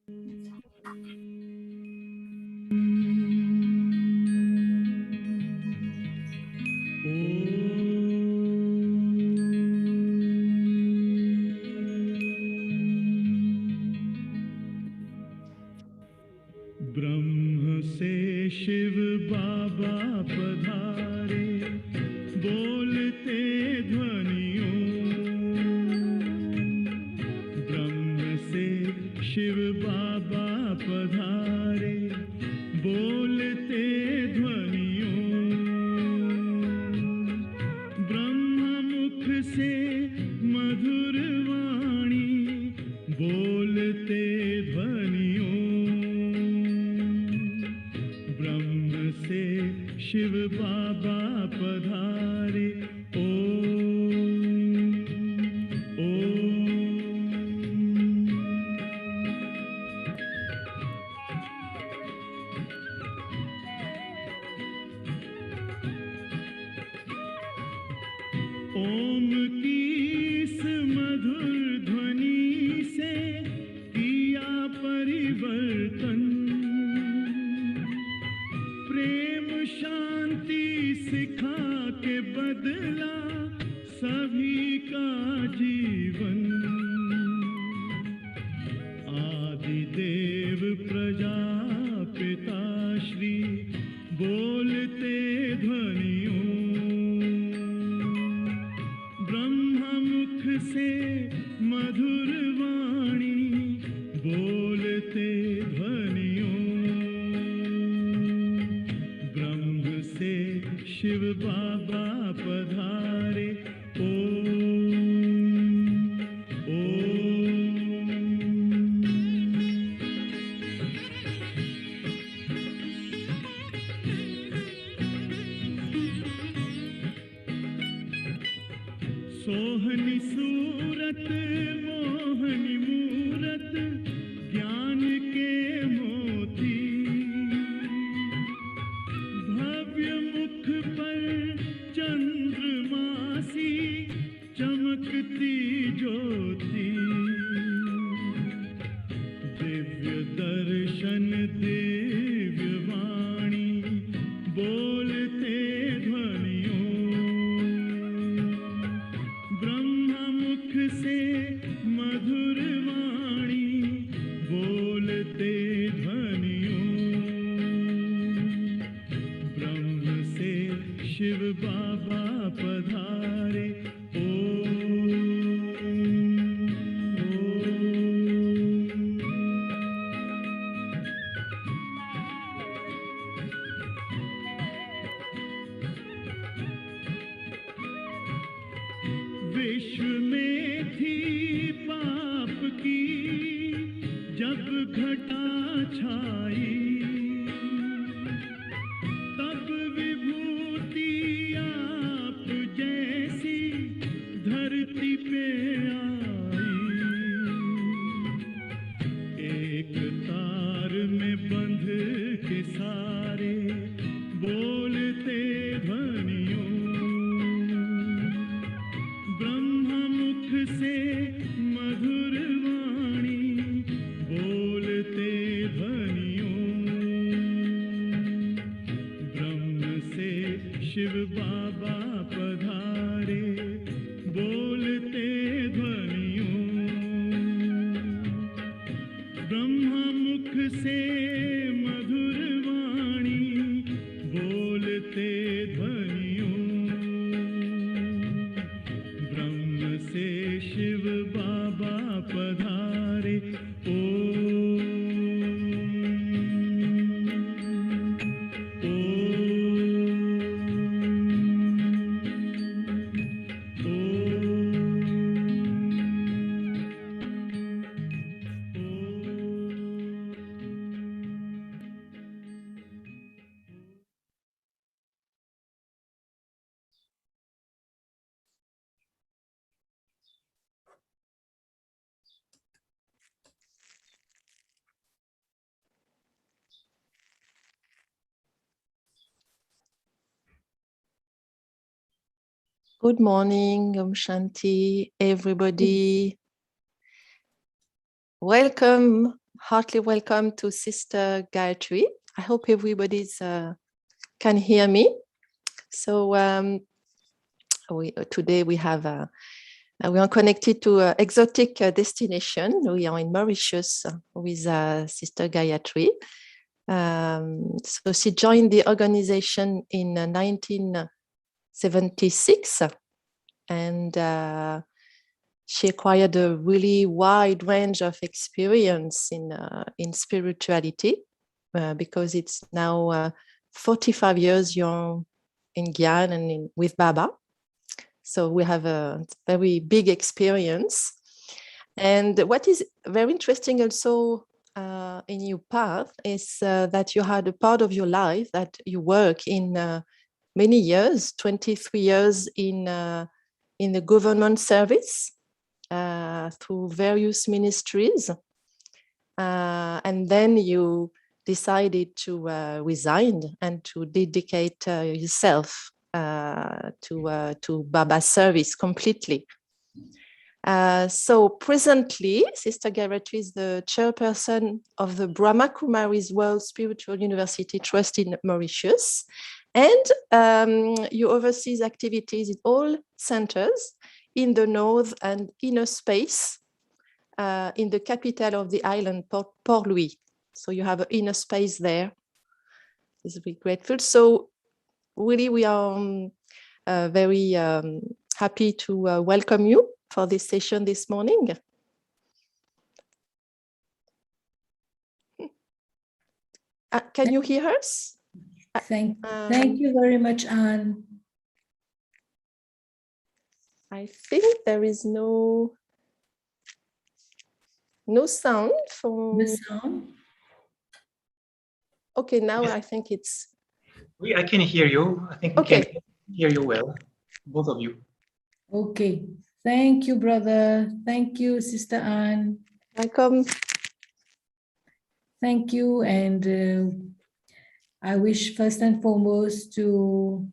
ब्रह्म से शिव बाबा पधारे, बोलते ध्वनियों। ब्रह्म से शिव बाबा पधारे, बोलते ध्वनियों। ब्रह्म मुख से मधुर वाणी, बोलते ध्वनियों। ब्रह्म से शिव बाबा पधारे, ओम ओम। ओम की इस मधुर ध्वनि से किया परिवर्तन। प्रेम शांति सिखा के बदला सभी का जीवन। आदि देव प्रजापिता श्री, बोलते ध्वनियों। ब्रह्म मुख से मधुर वाणी, बोलते ध्वनियों। ब्रह्म से शिव बाबा पधारे, ओम ओम। सोहनी सूरत मोहनी मूरत, ज्ञान के मोती। भव्य मुख पर चंद्रमासी, चमकती ज्योति। दिव्य दर्शन दिव्य वाणी, बोलते ध्वनियों। ब्रह्म मुख से मधुर वाणी, बोलते ध्वनियों। ब्रह्म से शिव बाबा पधारे, ओम ओम। विश्व में थी पाप की जब घटा छाई, तब विभूति आप जैसी धरती पे आई। एक तार में बंध के सारे, बोलते ध्वनियों। ब्रह्म मुख से मधुर वाणी, बोलते ध्वनियों। ब्रह्म से शिव बाबा पधारे, बोलते ध्वनियों। ब्रह्म मुख से मधुर वाणी, बोलते ध्वनियों। ब्रह्म से शिव बाबा पधारे, ओम Good morning, Om Shanti, everybody. Welcome heartily welcome to Sister Gaitree. I hope everybody's can hear me. So today we have we are connected to an exotic destination. We are in Mauritius with Sister Gaitree. So she joined the organization in 1976, and she acquired a really wide range of experience in spirituality, because it's now 45 years young in Guyana and with Baba. So we have a very big experience. And what is very interesting also in your path is that you had a part of your life that you work in many years, 23 years in the government service through various ministries. And then you decided to resign and to dedicate yourself to Baba's service completely. So presently, Sister Gaitree is the chairperson of the Brahma Kumaris World Spiritual University Trust in Mauritius, and you oversee activities in all centers in the north and inner space in the capital of the island, Port Louis. So you have an inner space there. It's really grateful. So really, we are very happy to welcome you for this session this morning. Can you hear us? Thank you very much, Anne. I think there is no sound from the sound. Okay, now I think it's. I can hear you. I think we can hear you well, both of you. Okay. Thank you, brother. Thank you, Sister Anne. Welcome. Thank you. And I wish first and foremost to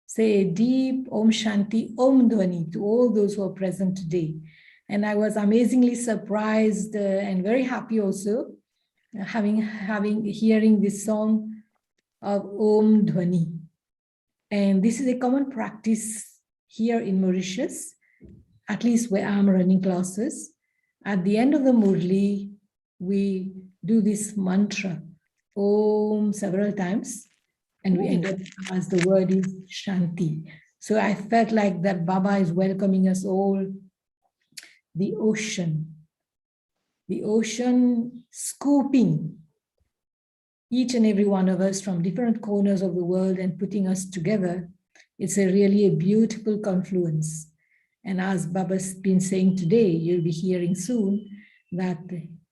say a deep Om Shanti Om Dhwani to all those who are present today. And I was amazingly surprised and very happy also hearing this song of Om Dhwani. And this is a common practice here in Mauritius, at least where I'm running classes. At the end of the Murli, we do this mantra, Om, several times, and we end up as the word is Shanti. So I felt like that Baba is welcoming us all. The ocean scooping each and every one of us from different corners of the world and putting us together. It's really a beautiful confluence. And as Baba's been saying today, you'll be hearing soon that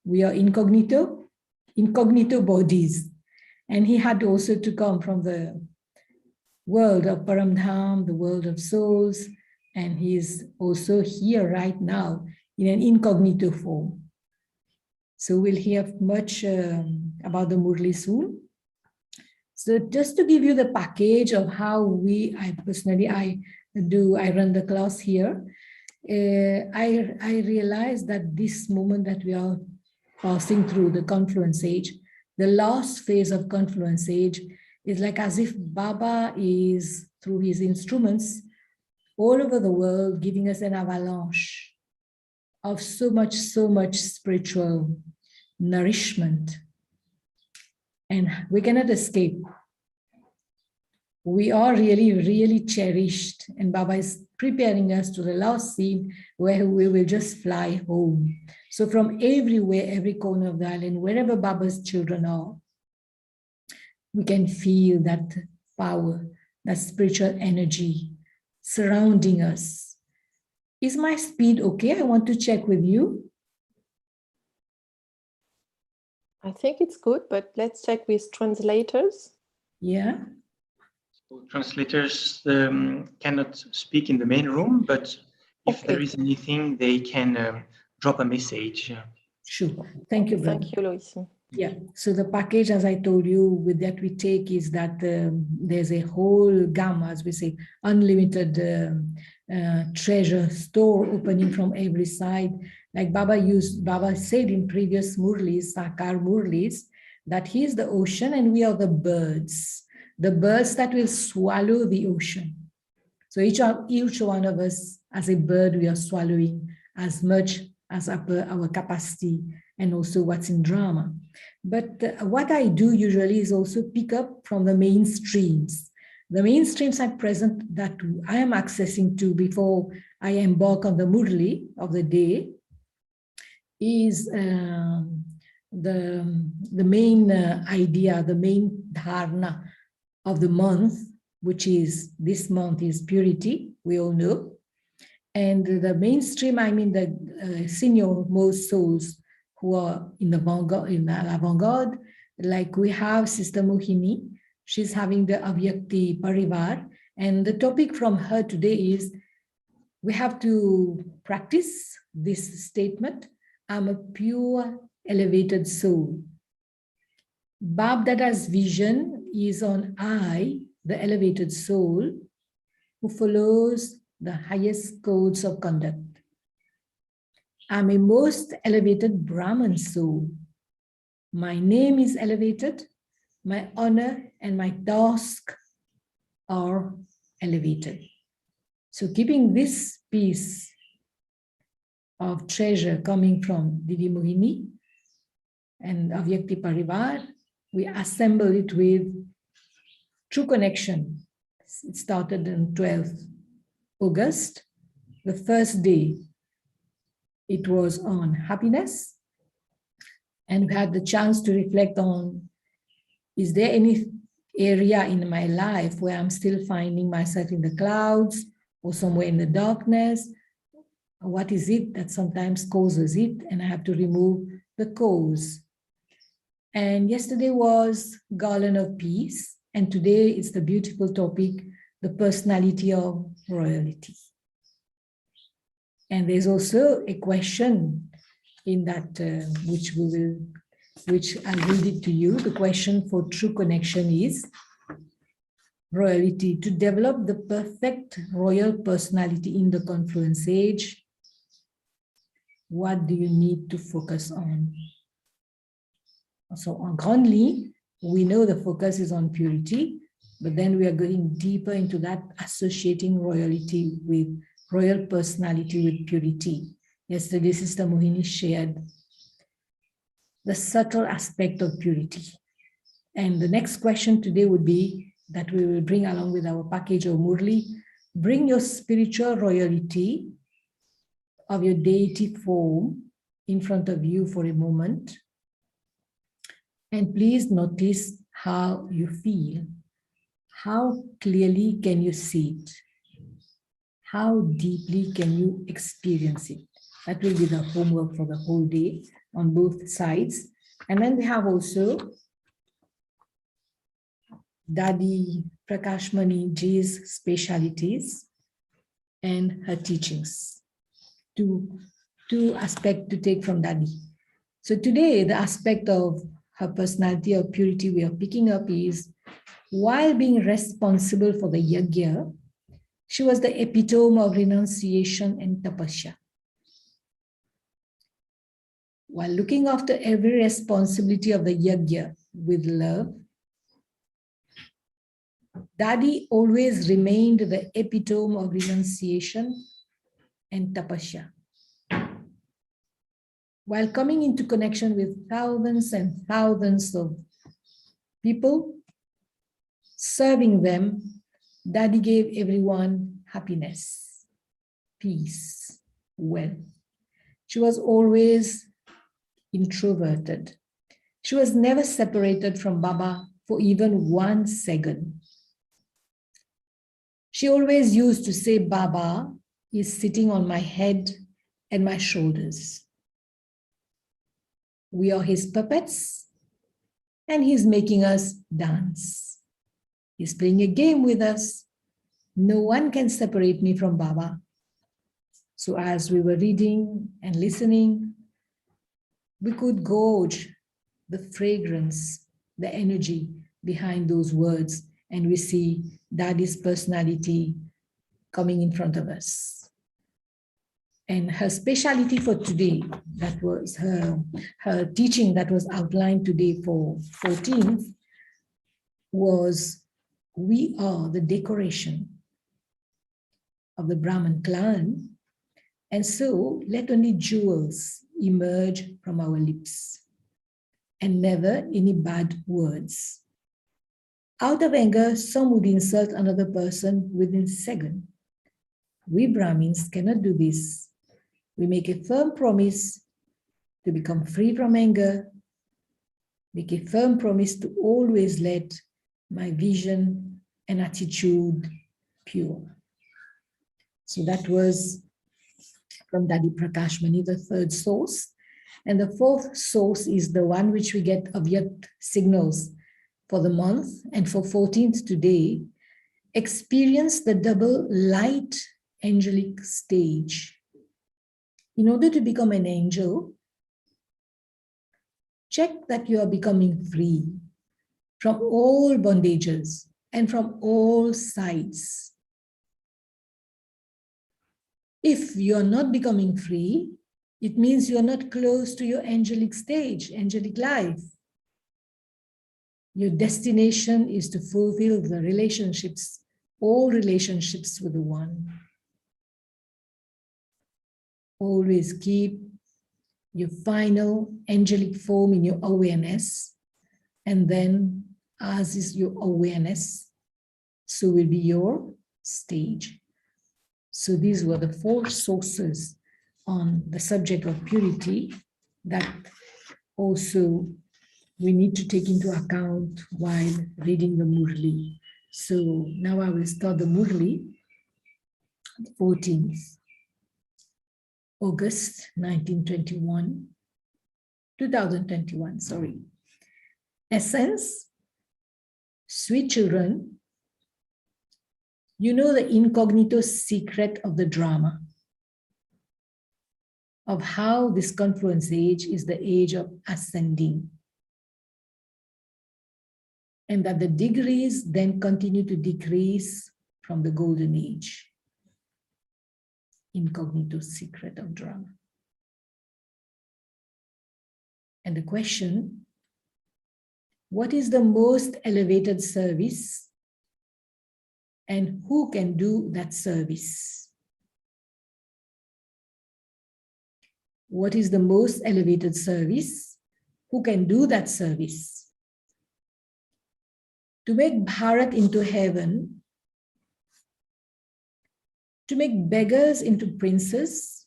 we are incognito bodies. And he had also to come from the world of Paramdham, the world of souls, and he's also here right now in an incognito form. So we'll hear much about the Murli soon. So just to give you the package of how I run the class here, I realized that this moment that we are passing through the confluence age, the last phase of confluence age, is like as if Baba is, through his instruments, all over the world, giving us an avalanche of so much spiritual nourishment. And we cannot escape. We are really cherished, and Baba is preparing us to the last scene where we will just fly home. So from everywhere, every corner of the island, wherever Baba's children are, we can feel that power, that spiritual energy surrounding us. Is my speed okay? I want to check with you. I think it's good, but let's check with translators. Yeah. So translators cannot speak in the main room, but if there is anything, they can drop a message. Sure. Thank you, brother. Thank you, Lois. Yeah. So the package, as I told you, with that we take is that there's a whole gamma, as we say, unlimited treasure store opening from every side. Like Baba said in previous Murlis, Sakar Murlis, that he is the ocean and we are the birds that will swallow the ocean. So each one of us, as a bird, we are swallowing as much as our capacity and also what's in drama. But what I do usually is also pick up from the mainstreams. The mainstreams at present that I am accessing to before I embark on the Murli of the day is the main idea, the main dharna of the month, which is this month is purity, we all know. And the mainstream, I mean the senior most souls who are in the avant-garde, like we have Sister Mohini, she's having the Avyakti Parivar, and the topic from her today is we have to practice this statement, I'm a pure elevated soul. Bab Dada's vision is on I, the elevated soul, who follows the highest codes of conduct. I'm a most elevated Brahman soul. My name is elevated, my honor and my task are elevated. So keeping this piece of treasure coming from Didi Mohini and Avyakti Parivar, we assemble it with True Connection. It started on 12th August. The first day, it was on happiness. And we had the chance to reflect on, is there any area in my life where I'm still finding myself in the clouds or somewhere in the darkness? What is it that sometimes causes it? And I have to remove the cause. And yesterday was Garland of Peace. And today it's the beautiful topic, the personality of royalty. And there's also a question in that, which I'll read it to you. The question for True Connection is, royalty, to develop the perfect royal personality in the confluence age, what do you need to focus on? So on grandly, we know the focus is on purity, but then we are going deeper into that, associating royalty with royal personality with purity. Yesterday, Sister Mohini shared the subtle aspect of purity. And the next question today would be that we will bring along with our package of Murli, bring your spiritual royalty of your deity form in front of you for a moment. And please notice how you feel. How clearly can you see it? How deeply can you experience it? That will be the homework for the whole day on both sides. And then we have also Dadi Prakashmani Ji's specialities and her teachings. Two aspects to take from Dadi. So today, the aspect of her personality of purity we are picking up is, while being responsible for the yajna, she was the epitome of renunciation and tapasya. While looking after every responsibility of the yajna with love, Dadi always remained the epitome of renunciation and tapasya. While coming into connection with thousands and thousands of people, serving them, Dadi gave everyone happiness, peace, wealth. She was always introverted. She was never separated from Baba for even 1 second. She always used to say, Baba is sitting on my head and my shoulders. We are his puppets and he's making us dance. He's playing a game with us. No one can separate me from Baba. So as we were reading and listening, we could gauge the fragrance, the energy behind those words, and we see Dadi's personality coming in front of us. And her speciality for today, that was her teaching that was outlined today for 14th, was we are the decoration of the Brahman clan. And so let only jewels emerge from our lips and never any bad words. Out of anger, some would insult another person within a second. We Brahmins cannot do this. We make a firm promise to become free from anger, make a firm promise to always let my vision and attitude pure. So that was from Dadi Prakash Mani, the third source. And the fourth source is the one which we get Avyat signals for the month. And for 14th today, experience the double light angelic stage. In order to become an angel, check that you are becoming free from all bondages and from all sides. If you are not becoming free, it means you are not close to your angelic stage, angelic life. Your destination is to fulfill the relationships, all relationships with the One. Always keep your final angelic form in your awareness, and then as is your awareness, so will be your stage. So these were the four sources on the subject of purity that also we need to take into account while reading the Murli. So now I will start the Murli, 14th August 2021, sorry. Essence, sweet children, you know the incognito secret of the drama, of how this confluence age is the age of ascending, and that the degrees then continue to decrease from the golden age. Incognito secret of drama. And the question, what is the most elevated service and who can do that service? What is the most elevated service? Who can do that service? To make Bharat into heaven, to make beggars into princes,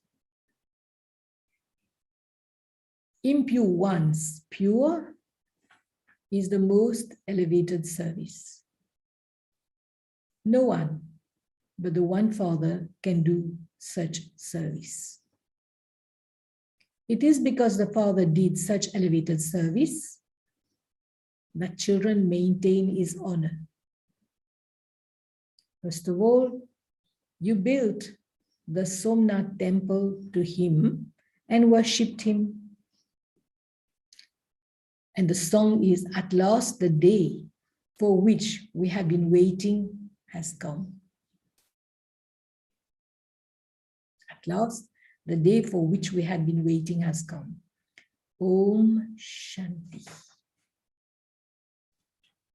impure ones pure, is the most elevated service. No one but the One Father can do such service. It is because the Father did such elevated service that children maintain his honor. First of all, you built the Somnath temple to him and worshipped him. And the song is, at last the day for which we have been waiting has come. At last, the day for which we had been waiting has come. Om Shanti.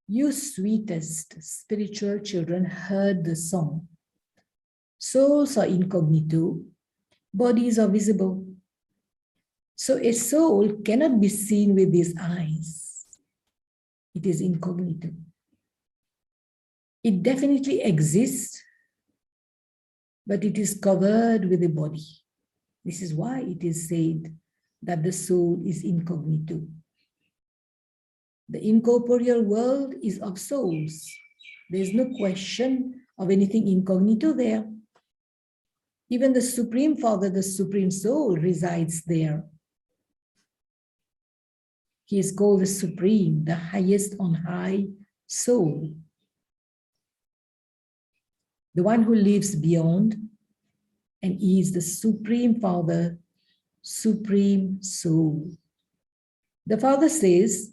You sweetest spiritual children heard the song. Souls are incognito, bodies are visible. So a soul cannot be seen with these eyes. It is incognito. It definitely exists, but it is covered with a body. This is why it is said that the soul is incognito. The incorporeal world is of souls. There is no question of anything incognito there. Even the Supreme Father, the Supreme Soul, resides there. He is called the Supreme, the highest on high soul. The one who lives beyond, and he is the Supreme Father, Supreme Soul. The Father says,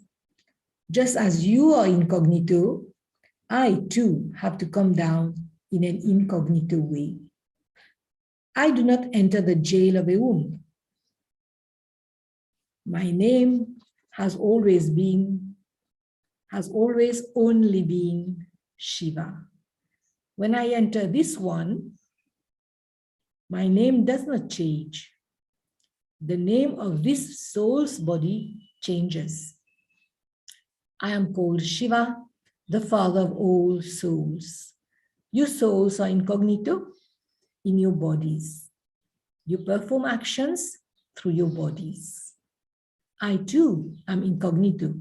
just as you are incognito, I too have to come down in an incognito way. I do not enter the jail of a womb. My name has always only been Shiva. When I enter this one, my name does not change. The name of this soul's body changes. I am called Shiva, the father of all souls. You souls are incognito in your bodies. You perform actions through your bodies. I too am incognito.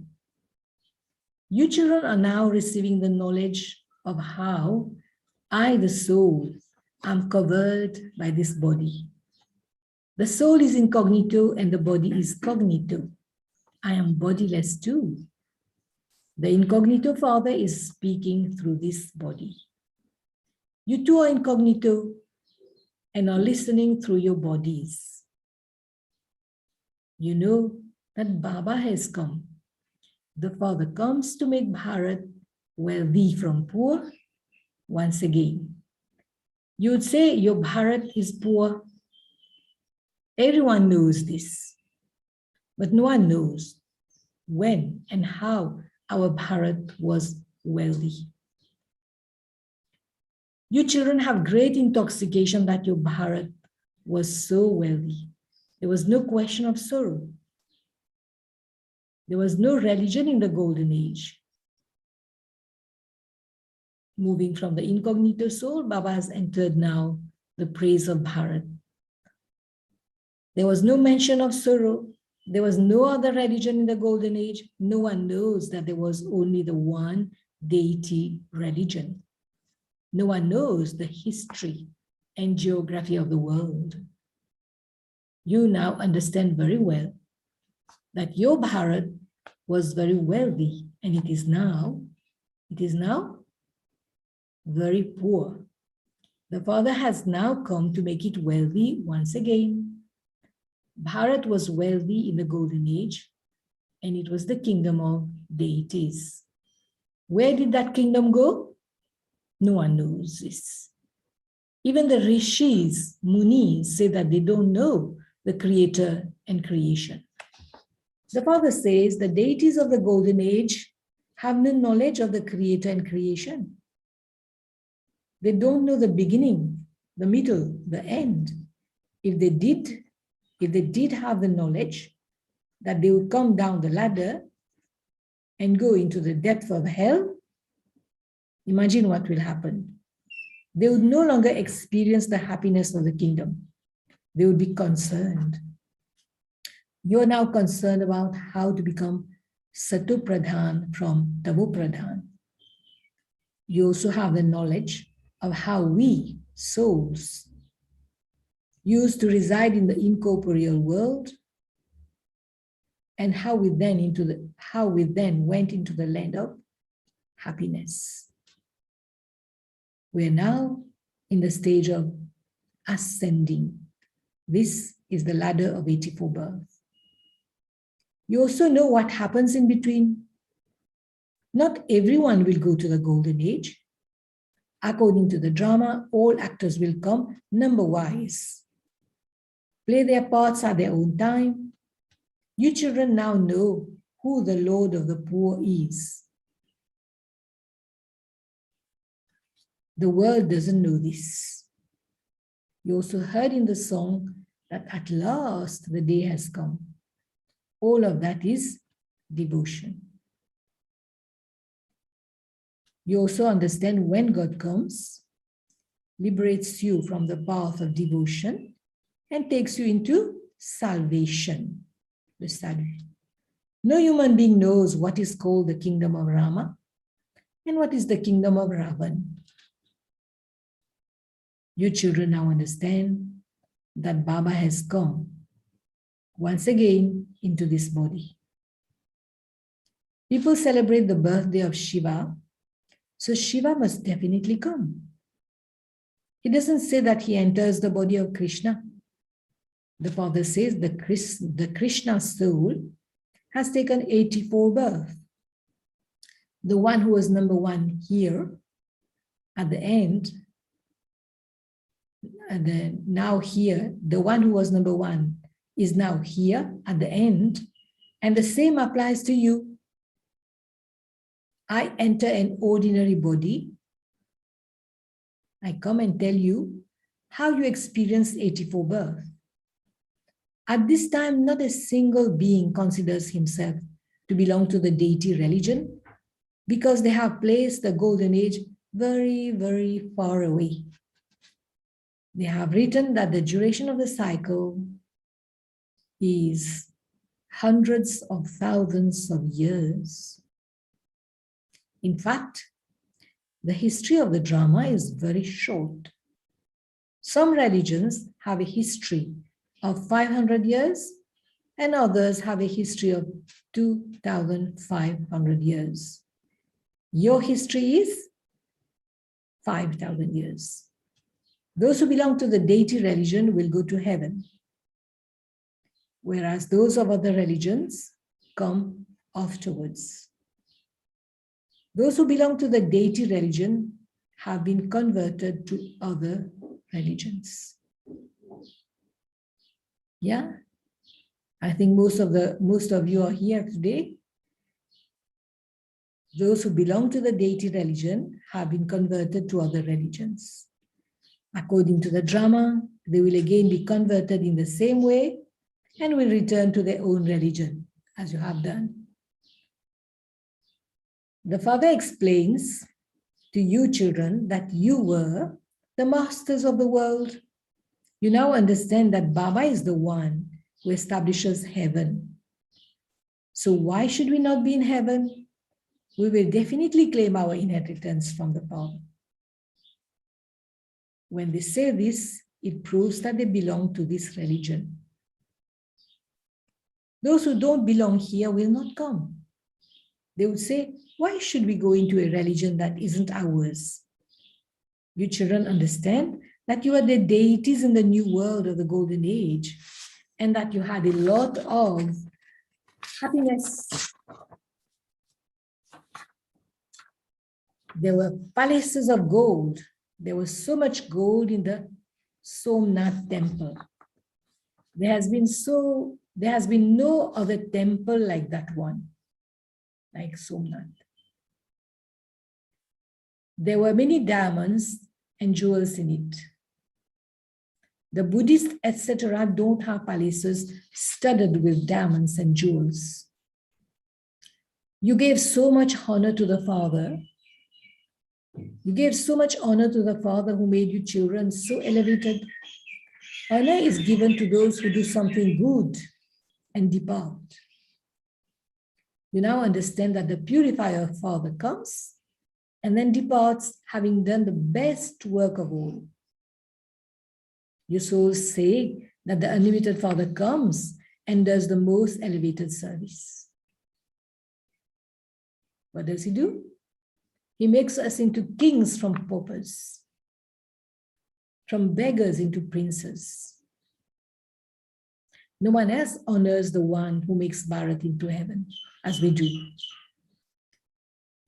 You children are now receiving the knowledge of how I, the soul, am covered by this body. The soul is incognito and the body is cognito. I am bodiless too. The incognito father is speaking through this body. You too are incognito and are listening through your bodies. You know that Baba has come. The Father comes to make Bharat wealthy from poor once again. You would say your Bharat is poor. Everyone knows this, but no one knows when and how our Bharat was wealthy. You children have great intoxication that your Bharat was so wealthy. There was no question of sorrow. There was no religion in the golden age. Moving from the incognito soul, Baba has entered now the praise of Bharat. There was no mention of sorrow. There was no other religion in the golden age. No one knows that there was only the one deity religion. No one knows the history and geography of the world. You now understand very well that your Bharat was very wealthy and it is now very poor. The Father has now come to make it wealthy once again. Bharat was wealthy in the golden age and it was the kingdom of deities. Where did that kingdom go? No one knows this. Even the rishis, munis, say that they don't know the creator and creation. The Father says the deities of the golden age have no knowledge of the creator and creation. They don't know the beginning, the middle, the end. If they did have the knowledge that they would come down the ladder and go into the depth of hell, imagine what will happen. They would no longer experience the happiness of the kingdom. They would be concerned. You're now concerned about how to become Sato Pradhan from Tavo Pradhan. You also have the knowledge of how we, souls, used to reside in the incorporeal world and how we then went into the land of happiness. We are now in the stage of ascending. This is the ladder of 84 births. You also know what happens in between. Not everyone will go to the golden age. According to the drama, all actors will come number-wise, play their parts at their own time. You children now know who the Lord of the poor is. The world doesn't know this. You also heard in the song that at last the day has come. All of that is devotion. You also understand when God comes, liberates you from the path of devotion and takes you into salvation. The salvation. No human being knows what is called the kingdom of Rama and what is the kingdom of Ravan. You children now understand that Baba has come once again into this body. People celebrate the birthday of Shiva, so Shiva must definitely come. He doesn't say that he enters the body of Krishna. The Father says the Krishna soul has taken 84 births. The one who was number one here at the end, and then now here, the one who was number one is now here at the end, and the same applies to you. I enter an ordinary body. I come and tell you how you experienced 84 birth. At this time, not a single being considers himself to belong to the deity religion because they have placed the golden age very, very far away. They have written that the duration of the cycle is hundreds of thousands of years. In fact, the history of the drama is very short. Some religions have a history of 500 years and others have a history of 2,500 years. Your history is 5,000 years. Those who belong to the deity religion will go to heaven, whereas those of other religions come afterwards. Those who belong to the deity religion have been converted to other religions. Yeah, I think most of you are here today. Those who belong to the deity religion have been converted to other religions. According to the drama, they will again be converted in the same way and will return to their own religion, as you have done. The father explains to you children that you were the masters of the world. You now understand that Baba is the one who establishes heaven. So why should we not be in heaven? We will definitely claim our inheritance from the Father. When they say this, it proves that they belong to this religion. Those who don't belong here will not come. They would say, why should we go into a religion that isn't ours? You children understand that you are the deities in the new world of the golden age and that you had a lot of happiness. There were palaces of gold. There was so much gold in the Somnath temple. There has been no other temple like that one, like Somnath. There were many diamonds and jewels in it. The Buddhists, etc., don't have palaces studded with diamonds and jewels. You gave so much honor to the Father. You gave so much honor to the Father who made you children so elevated. Honor is given to those who do something good and depart. You now understand that the purifier Father comes and then departs, having done the best work of all. Your souls say that the unlimited Father comes and does the most elevated service. What does he do? He makes us into kings from paupers, from beggars into princes. No one else honors the one who makes Bharat into heaven, as we do.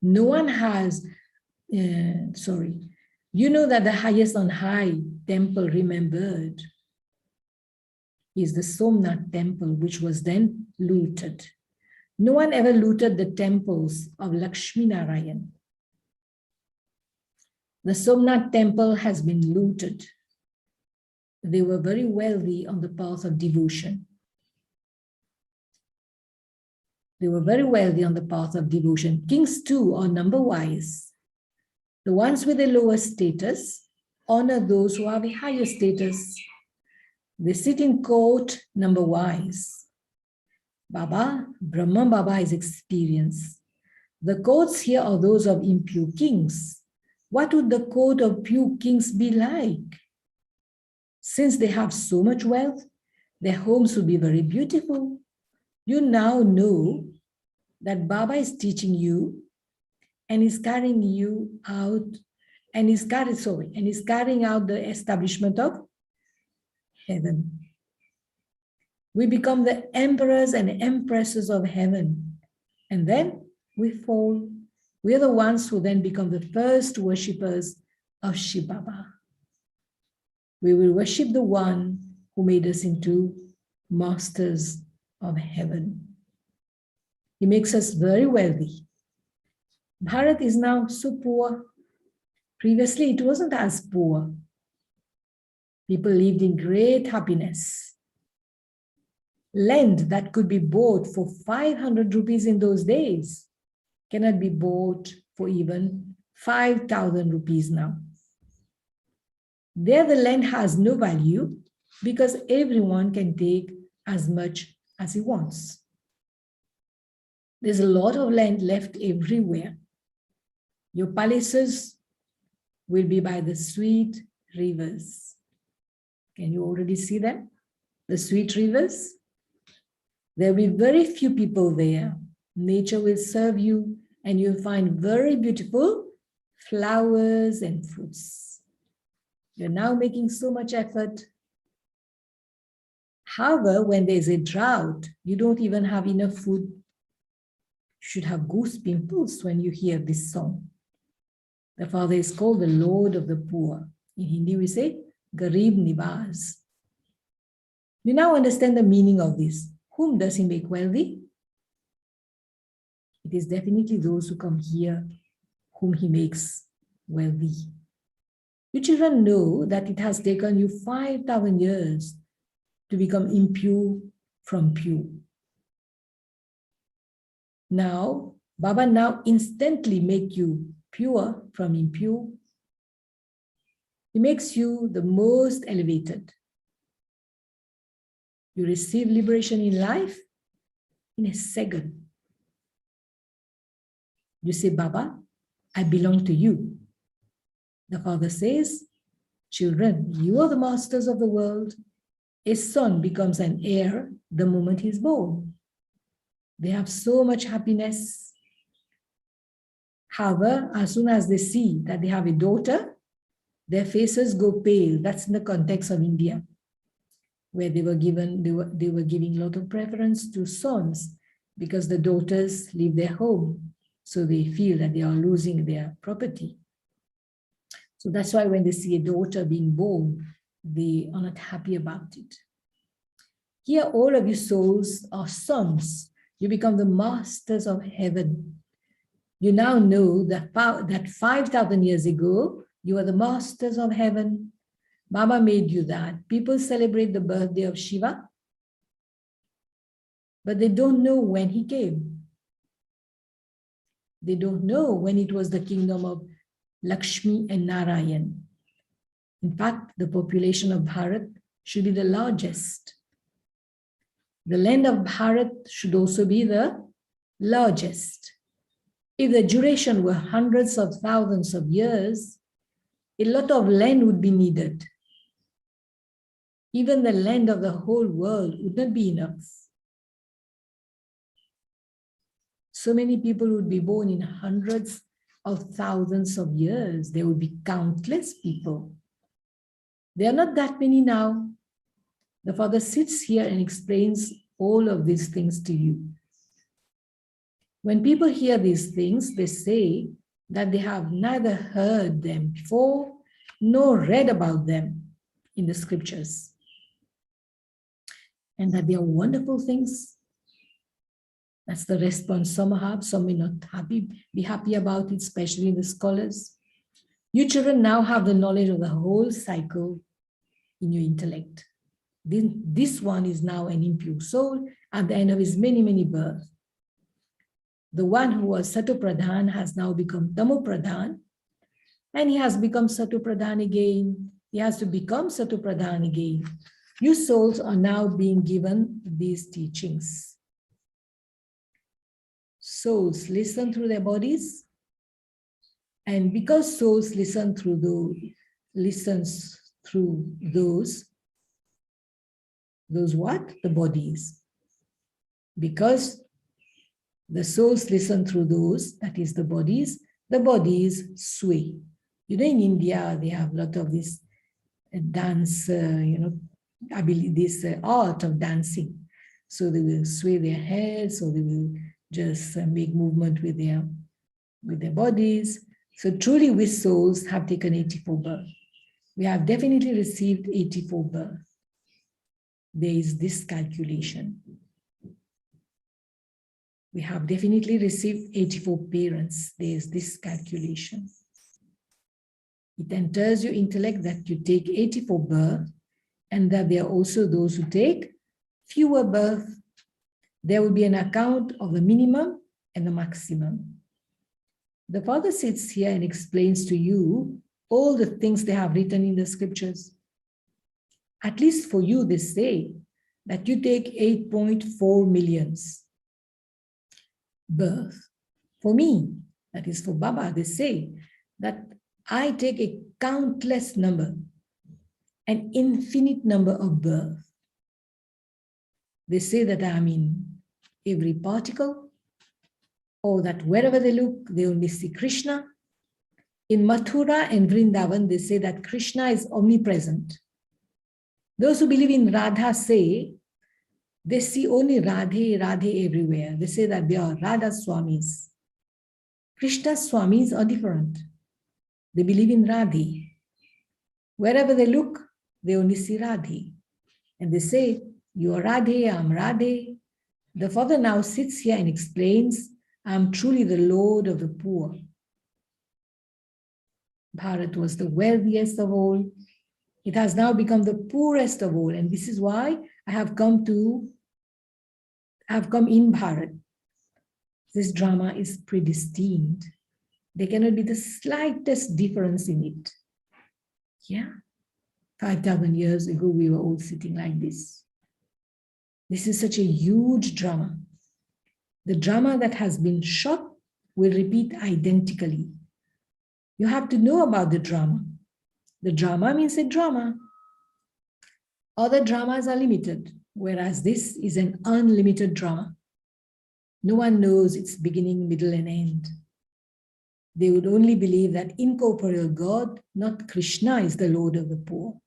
No one has, you know that the highest on high temple remembered is the Somnath temple, which was then looted. No one ever looted the temples of Lakshmi Narayan. The Somnath temple has been looted. They were very wealthy on the path of devotion. They were very wealthy on the path of devotion. Kings too are number-wise. The ones with a lower status honor those who have a higher status. They sit in court number-wise. Baba, Brahma Baba is experience. The courts here are those of impure kings. What would the court of pure kings be like? Since they have so much wealth, their homes would be very beautiful. You now know that Baba is teaching you and is carrying you out and is carrying out the establishment of heaven. We become the emperors and empresses of heaven, and then we fall. We are the ones who then become the first worshippers of Shiv Baba. We will worship the one who made us into masters of heaven. He makes us very wealthy. Bharat is now so poor. Previously, it wasn't as poor. People lived in great happiness. Land that could be bought for 500 rupees in those days cannot be bought for even 5,000 rupees now. There the land has no value because everyone can take as much as he wants. There's a lot of land left everywhere. Your palaces will be by the sweet rivers. Can you already see them? The sweet rivers? There will be very few people there. Nature will serve you and you'll find very beautiful flowers and fruits. You're now making so much effort. However, when there's a drought, you don't even have enough food. You should have goose pimples when you hear this song. The Father is called the Lord of the poor. In Hindi we say, Garib Nivas. You now understand the meaning of this. Whom does he make wealthy? It is definitely those who come here whom he makes wealthy. You children know that it has taken you 5,000 years to become impure from pure. Now, Baba now instantly make you pure from impure. He makes you the most elevated. You receive liberation in life in a second. You say, Baba, I belong to you. The Father says, children, you are the masters of the world. A son becomes an heir the moment he's born. They have so much happiness. However, as soon as they see that they have a daughter, their faces go pale. That's in the context of India, where they were giving a lot of preference to sons because the daughters leave their home. So they feel that they are losing their property. So that's why when they see a daughter being born, they are not happy about it. Here, all of you souls are sons. You become the masters of heaven. You now know that 5,000 years ago, you are the masters of heaven. Baba made you that. People celebrate the birthday of Shiva, but they don't know when he came. They don't know when it was the kingdom of Lakshmi and Narayan. In fact, the population of Bharat should be the largest. The land of Bharat should also be the largest. If the duration were hundreds of thousands of years, a lot of land would be needed. Even the land of the whole world would not be enough. So many people would be born in hundreds of thousands of years. There would be countless people. There are not that many now. The Father sits here and explains all of these things to you. When people hear these things, they say that they have neither heard them before nor read about them in the scriptures, and that they are wonderful things. That's the response some have. Some may not be happy about it, especially the scholars. You children now have the knowledge of the whole cycle in your intellect. This one is now an impure soul at the end of his many, many births. The one who was Sato Pradhan has now become Tamo Pradhan, and he has become Sato Pradhan again. He has to become Sato Pradhan again. You souls are now being given these teachings. Souls listen through their bodies, and because souls listen through those what? The bodies. Because the souls listen through those, that is the bodies sway. You know, in India, they have a lot of this dance, this art of dancing. So they will sway their heads, or they will just make movement with their bodies. So truly we souls have taken 84 births. We have definitely received 84 births. There is this calculation. We have definitely received 84 parents. There is this calculation. It enters your intellect that you take 84 births and that there are also those who take fewer births. There will be an account of the minimum and the maximum. The Father sits here and explains to you all the things they have written in the scriptures. At least for you, they say that you take 8.4 millions births. For me, that is for Baba, they say that I take a countless number, an infinite number of births. They say that I am in every particle, or that wherever they look, they only see Krishna. In Mathura and Vrindavan, they say that Krishna is omnipresent. Those who believe in Radha say they see only Radhe, Radhe everywhere. They say that they are Radha Swamis. Krishna Swamis are different. They believe in Radhe. Wherever they look, they only see Radhe. And they say, you are Radhe, I am Radhe. The Father now sits here and explains, I am truly the Lord of the poor. Bharat was the wealthiest of all. It has now become the poorest of all. And this is why I have come in Bharat. This drama is predestined. There cannot be the slightest difference in it. Yeah. 5,000 years ago, we were all sitting like this. This is such a huge drama. The drama that has been shot will repeat identically. You have to know about the drama. The drama means a drama. Other dramas are limited, whereas this is an unlimited drama. No one knows its beginning, middle, and end. They would only believe that incorporeal God, not Krishna, is the Lord of the poor.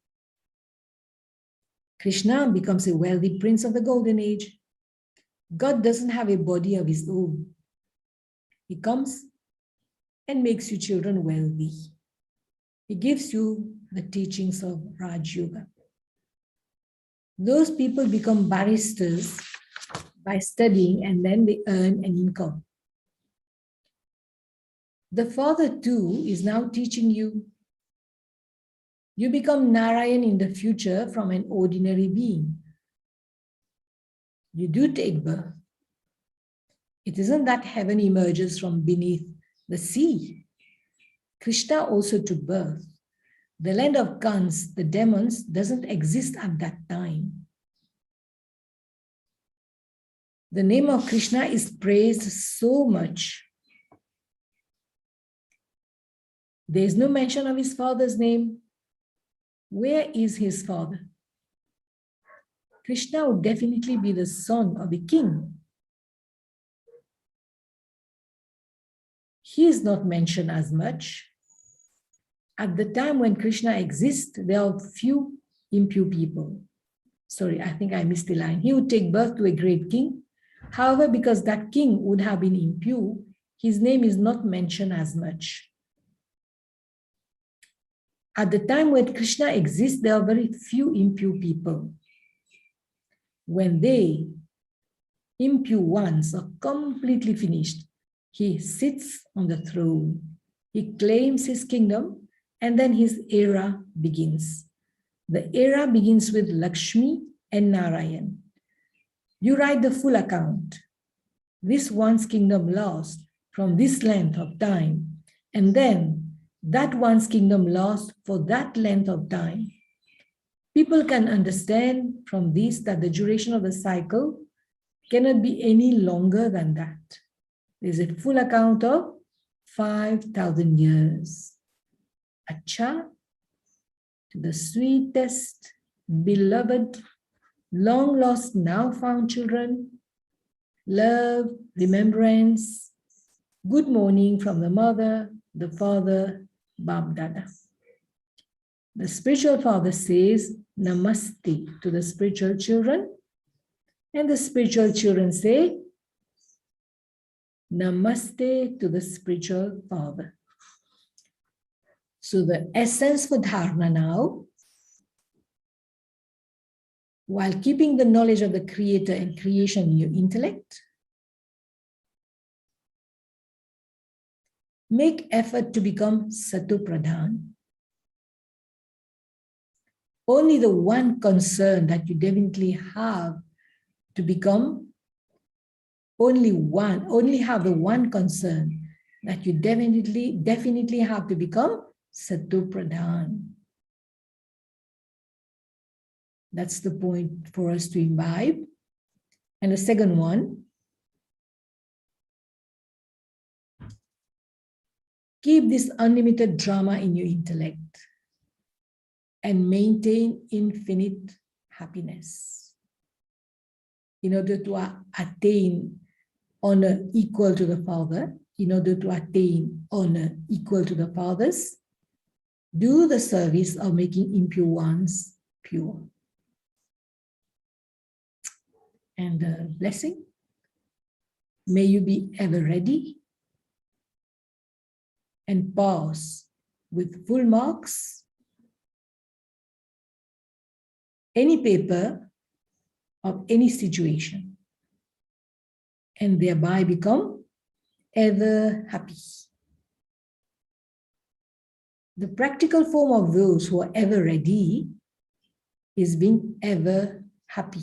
Krishna becomes a wealthy prince of the golden age. God doesn't have a body of his own. He comes and makes you children wealthy. He gives you the teachings of Raj Yoga. Those people become barristers by studying, and then they earn an income. The Father too is now teaching you. You become Narayan in the future from an ordinary being. You do take birth. It isn't that heaven emerges from beneath the sea. Krishna also took birth. The land of Kans, the demons, doesn't exist at that time. The name of Krishna is praised so much. There is no mention of his father's name. Where is his father? Krishna would definitely be the son of a king. He is not mentioned as much. At the time when Krishna exists, there are few impure people. Sorry, I think I missed the line. He would take birth to a great king. However, because that king would have been impure, his name is not mentioned as much. At the time when Krishna exists, there are very few impure people. When they, impure ones, are completely finished, he sits on the throne. He claims his kingdom, and then his era begins. The era begins with Lakshmi and Narayan. You write the full account. This one's kingdom lasts from this length of time, and then that one's kingdom lasts for that length of time. People can understand from this that the duration of the cycle cannot be any longer than that. There's a full account of 5,000 years. Acha, to the sweetest, beloved, long lost, now found children, love, remembrance, good morning from the mother, the father, Bab Dada. The spiritual father says Namaste to the spiritual children, and the spiritual children say Namaste to the spiritual father. So the essence for dharana now, while keeping the knowledge of the creator and creation in your intellect, make effort to become Sato Pradhan. Only the one concern that you definitely have to become, only have the one concern that you definitely have to become Sato Pradhan. That's the point for us to imbibe. And the second one, keep this unlimited drama in your intellect and maintain infinite happiness. In order to attain honor equal to the Father, in order to attain honor equal to the Father's, do the service of making impure ones pure. And blessing, may you be ever ready and pass with full marks any paper of any situation, and thereby become ever happy. The practical form of those who are ever ready is being ever happy.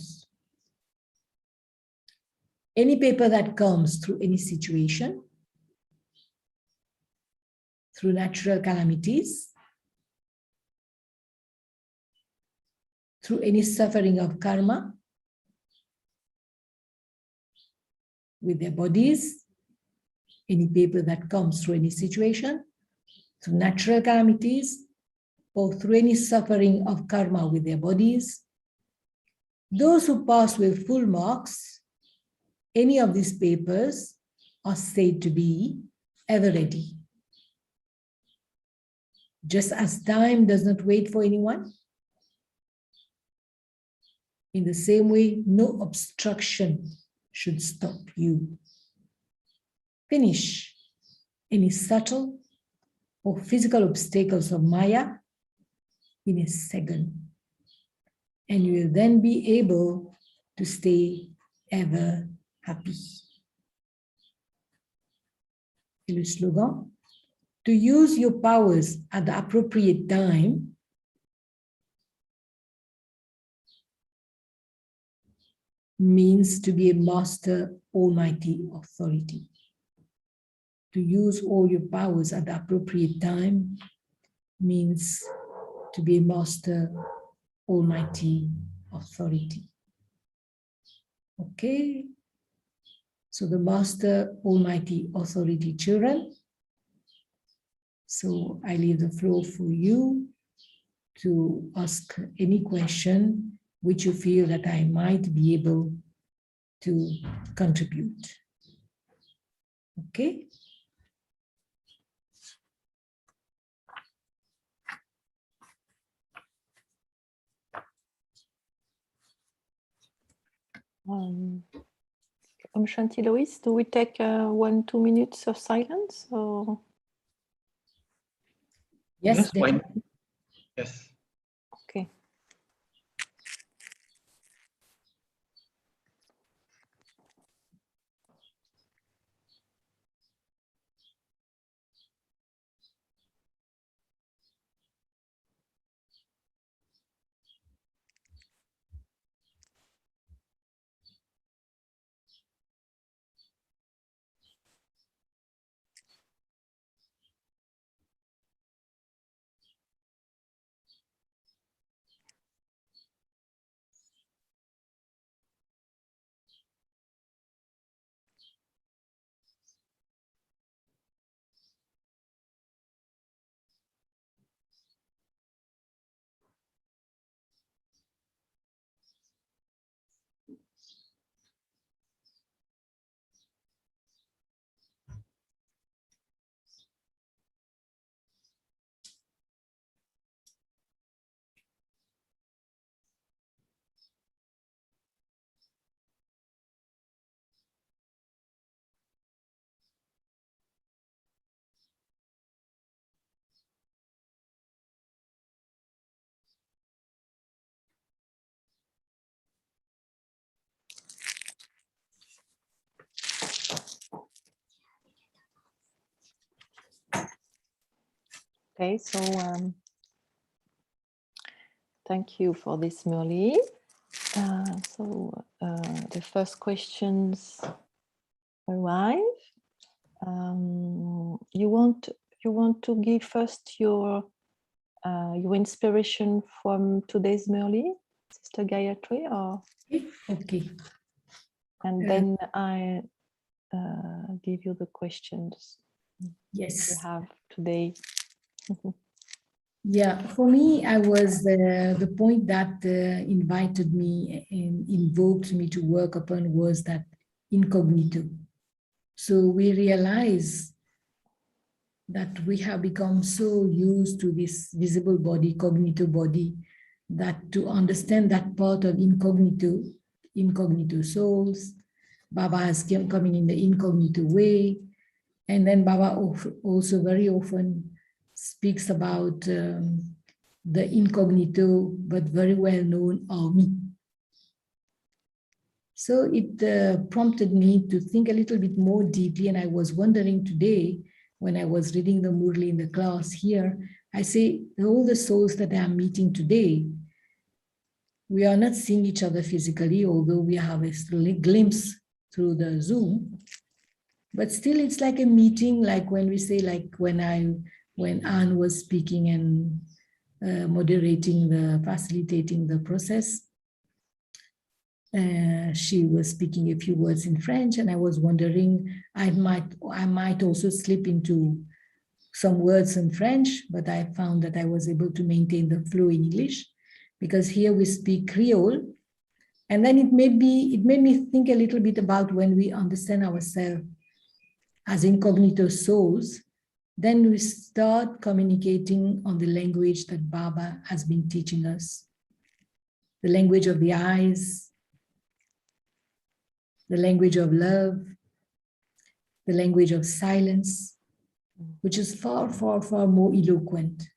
Any paper that comes through any situation, through natural calamities, through any suffering of karma, with their bodies, any paper that comes through any situation, through natural calamities, or through any suffering of karma with their bodies, those who pass with full marks, any of these papers are said to be ever ready. Just as time does not wait for anyone, in the same way, no obstruction should stop you. Finish any subtle or physical obstacles of Maya in a second, and you will then be able to stay ever happy. Et le slogan, to use your powers at the appropriate time means to be a master almighty authority. To use all your powers at the appropriate time means to be a master almighty authority. Okay? So the master almighty authority children. So I leave the floor for you to ask any question which you feel that I might be able to contribute. Okay? Shanti Lois, do we take 1-2 minutes of silence? Or? Yes, why? Yes. Okay. Okay, so thank you for this, Murli. The first questions arrive. You want to give first your inspiration from today's Murli, Sister Gaitree, or okay, and then I give you the questions yes, you have today. yeah. For me, I was the point that invited me and invoked me to work upon was that incognito. So we realize that we have become so used to this visible body, cognito body, that to understand that part of incognito souls, Baba has coming in the incognito way. And then Baba also very often speaks about the incognito, but very well known army. So it prompted me to think a little bit more deeply. And I was wondering today, when I was reading the Murli in the class here, I say, all the souls that I am meeting today, we are not seeing each other physically, although we have a glimpse through the Zoom. But still, it's like a meeting, like when we say, like when Anne was speaking and facilitating the process, she was speaking a few words in French, and I was wondering, I might also slip into some words in French, but I found that I was able to maintain the flow in English, because here we speak Creole. And then it made me think a little bit about when we understand ourselves as incognito souls, then we start communicating on the language that Baba has been teaching us. The language of the eyes, the language of love, the language of silence, which is far, far, far more eloquent.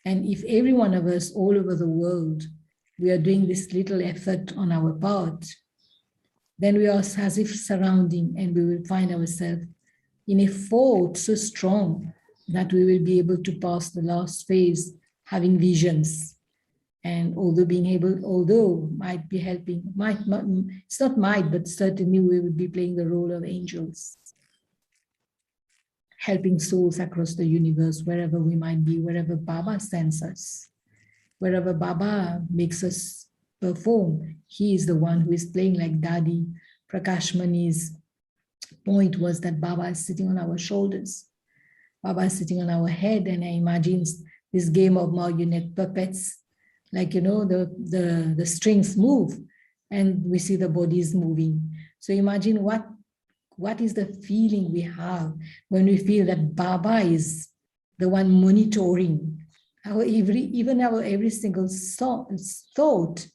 And if every one of us all over the world, we are doing this little effort on our part, then we are as if surrounding, and we will find ourselves in a fort so strong that we will be able to pass the last phase, having visions. And although might be helping, it's not might, but certainly we will be playing the role of angels, helping souls across the universe, wherever we might be, wherever Baba sends us, wherever Baba makes us perform. He is the one who is playing like Daddy. Prakash Mani's point was that Baba is sitting on our shoulders. Baba is sitting on our head, and I imagine this game of marionette puppets, like, you know, the strings move and we see the bodies moving. So imagine what is the feeling we have when we feel that Baba is the one monitoring even our every single thought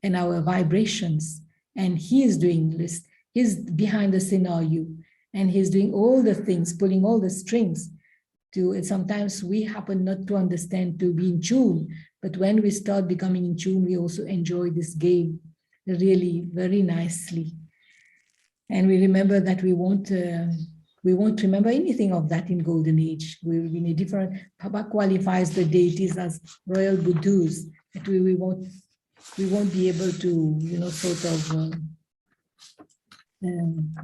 and our vibrations. And he is doing this. He's behind the scenario, and he's doing all the things, pulling all the strings. Sometimes we happen not to understand, to be in tune, but when we start becoming in tune, we also enjoy this game really very nicely. And we remember that we won't remember anything of that in Golden Age. We will be in a different. Baba qualifies the deities as royal Budhus, that we won't be able to, you know, sort of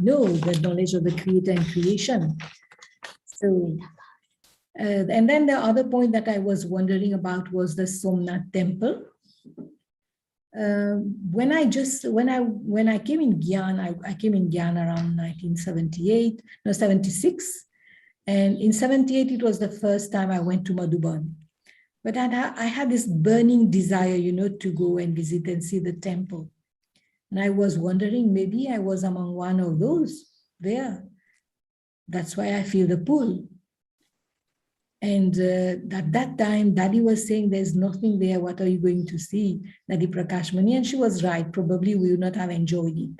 know the knowledge of the Creator and creation. So, and then the other point that I was wondering about was the Somnath temple. When I came in Gyan, I came in Gyan around 76. And in 78, it was the first time I went to Madhuban. But I had this burning desire, you know, to go and visit and see the temple. And I was wondering, maybe I was among one of those there. That's why I feel the pull. And at that time, Daddy was saying, there's nothing there. What are you going to see? Daddy Prakash Mani. And she was right. Probably we would not have enjoyed it.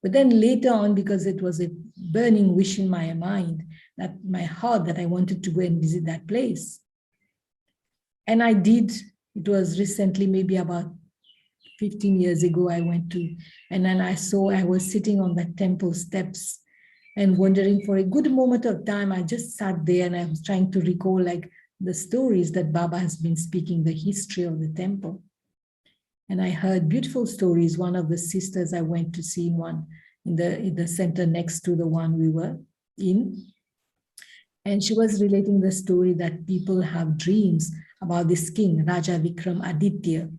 But then later on, because it was a burning wish in my mind, that my heart, that I wanted to go and visit that place. And I did. It was recently, maybe about 15 years ago, I went to, and then I was sitting on the temple steps and wondering for a good moment of time. I just sat there and I was trying to recall, like, the stories that Baba has been speaking, the history of the temple. And I heard beautiful stories. One of the sisters I went to see in the center next to the one we were in. And she was relating the story that people have dreams about this king, Raja Vikram Aditya.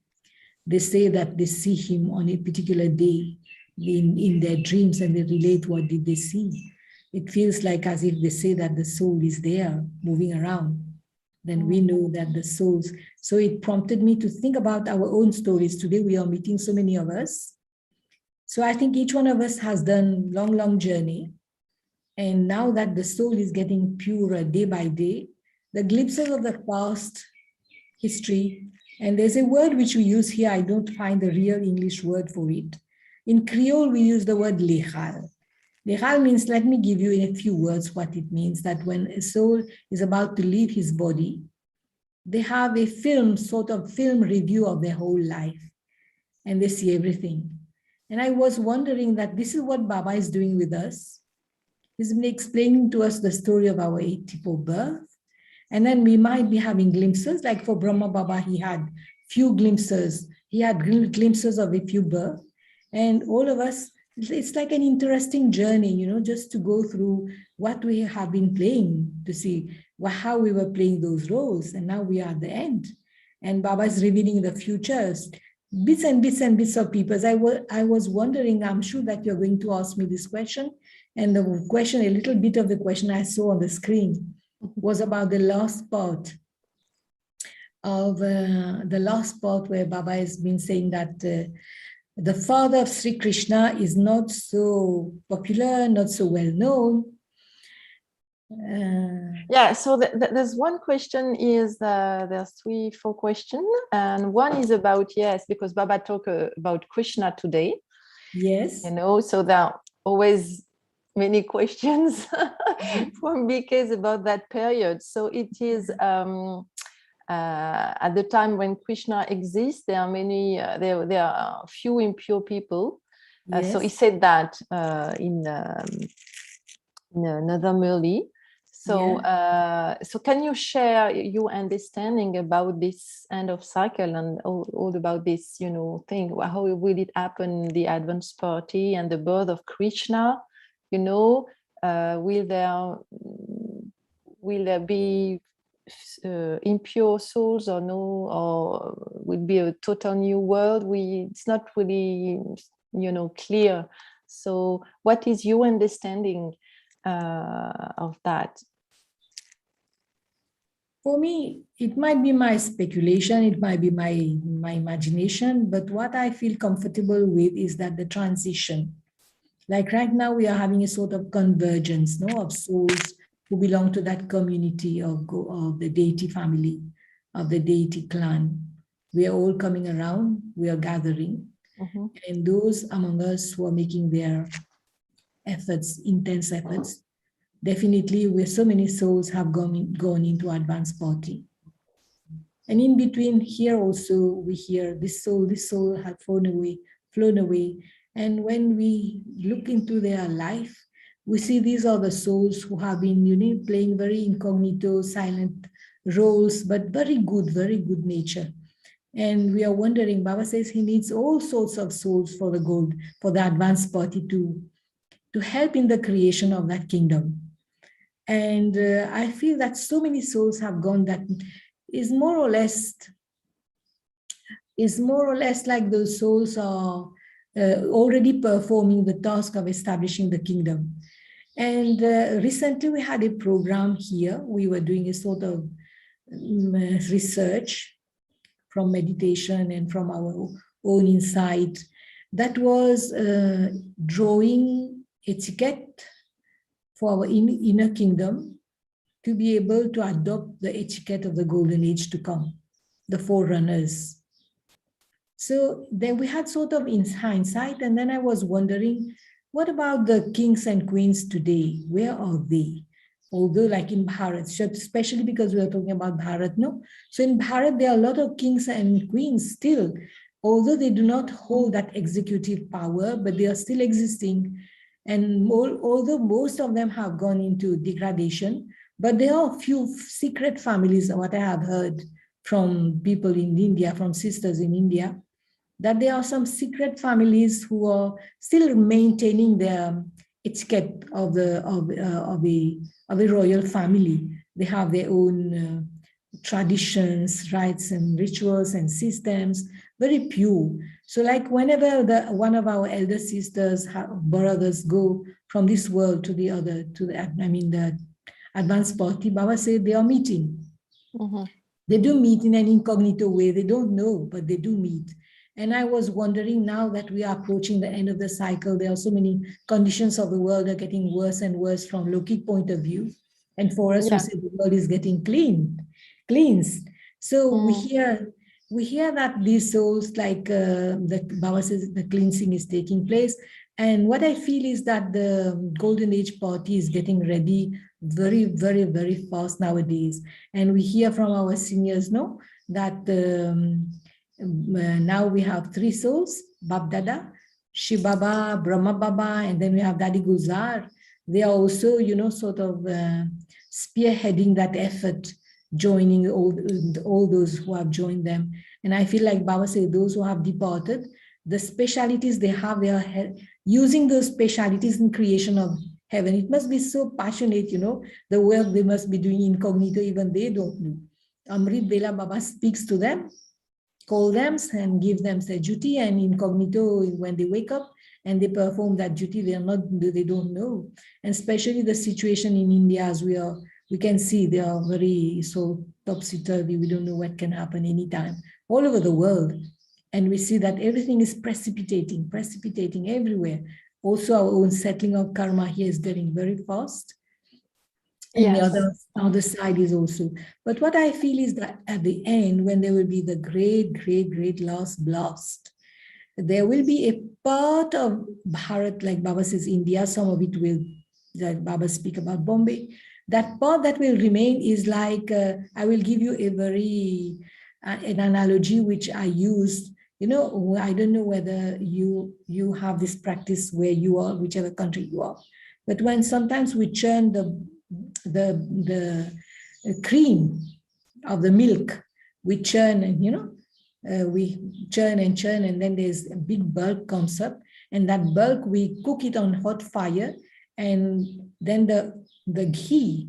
They say that they see him on a particular day in their dreams, and they relate what did they see. It feels like as if they say that the soul is there moving around. Then we know that the souls. So it prompted me to think about our own stories. Today we are meeting so many of us. So I think each one of us has done long journey. And now that the soul is getting purer day by day, the glimpses of the past history, and there's a word which we use here, I don't find the real English word for it. In Creole, we use the word lechal. Lechal means, let me give you in a few words what it means, that when a soul is about to leave his body, they have a sort of film review of their whole life, and they see everything. And I was wondering that this is what Baba is doing with us. He's been explaining to us the story of our 84th birth. And then we might be having glimpses, like for Brahma Baba, he had few glimpses. He had glimpses of a few births. And all of us, it's like an interesting journey, just to go through what we have been playing, to see how we were playing those roles. And now we are at the end. And Baba is revealing the futures, bits and bits of people. I was wondering, I'm sure that you're going to ask me this question. And the question, a little bit of the question I saw on the screen was about the last part where Baba has been saying that the father of Sri Krishna is not so popular, not so well known. Yeah, so there's one question there's 3-4 questions, and one is about, yes, because Baba talked about Krishna today. Yes. So there are always many questions from BKs about that period. So it is at the time when Krishna exists, there are many, there are few impure people. Yes. So he said that in another Murli. So, so can you share your understanding about this end of cycle and all about this, thing? How will it happen, the advance party and the birth of Krishna? Will there be impure souls or no? Or will be a total new world? It's not really, clear. So, what is your understanding of that? For me, it might be my speculation, it might be my imagination, but what I feel comfortable with is that the transition, like right now we are having a sort of convergence of souls who belong to that community of the deity family, of the deity clan. We are all coming around, we are gathering, and those among us who are making their efforts, intense efforts, definitely where so many souls have gone into advanced party. And in between here also, we hear this soul had flown away. And when we look into their life, we see these are the souls who have been playing very incognito, silent roles, but very good nature. And we are wondering, Baba says he needs all sorts of souls for the advanced party to help in the creation of that kingdom. And I feel that so many souls have gone that is more or less like those souls are already performing the task of establishing the kingdom. And recently we had a program here. We were doing a sort of research from meditation and from our own insight that was drawing etiquette for our inner kingdom to be able to adopt the etiquette of the golden age to come, the forerunners. So then we had sort of in hindsight, and then I was wondering, what about the kings and queens today? Where are they? Although like in Bharat, especially because we are talking about Bharat, no? So in Bharat, there are a lot of kings and queens still, although they do not hold that executive power, but they are still existing. And although most of them have gone into degradation, But there are a few secret families, what I have heard from people in India, from sisters in India, that there are some secret families who are still maintaining their etiquette of a royal family. They have their own traditions, rites, and rituals and systems, very pure. So, like whenever one of our elder sisters, brothers go from this world to the other, the advanced party, Baba said they are meeting. Mm-hmm. They do meet in an incognito way. They don't know, but they do meet. And I was wondering, now that we are approaching the end of the cycle, there are so many conditions of the world are getting worse and worse from Lokic point of view. And for us, we say the world is getting cleansed. So we hear that these souls, like the Baba says, the cleansing is taking place. And what I feel is that the Golden Age party is getting ready very, very, very fast nowadays. And we hear from our seniors, no, that now we have 3 souls, Bab Dada, Shiv Baba, Brahma Baba, and then we have Dadi Gulzar. They are also, sort of spearheading that effort, joining all those who have joined them. And I feel like Baba said, those who have departed, the specialities they have, they are using those specialities in creation of heaven. It must be so passionate, the work they must be doing incognito, even they don't know. Amrit Vela Baba speaks to them, call them and give them their duty, and incognito, when they wake up and they perform that duty, they don't know. And especially the situation in India, as we can see, they are very so topsy-turvy. We don't know what can happen anytime, all over the world. And we see that everything is precipitating everywhere. Also, our own settling of karma here is getting very fast. And the other side is also. But what I feel is that at the end, when there will be the great last blast, there will be a part of Bharat, like Baba says, India, some of it will, like Baba speak about Bombay. That part that will remain is like, I will give you a very, an analogy which I used. I don't know whether you have this practice where you are, whichever country you are. But when sometimes we churn the cream of the milk, we churn and, we churn, and then there's a big bulk comes up, and that bulk, we cook it on hot fire, and then the ghee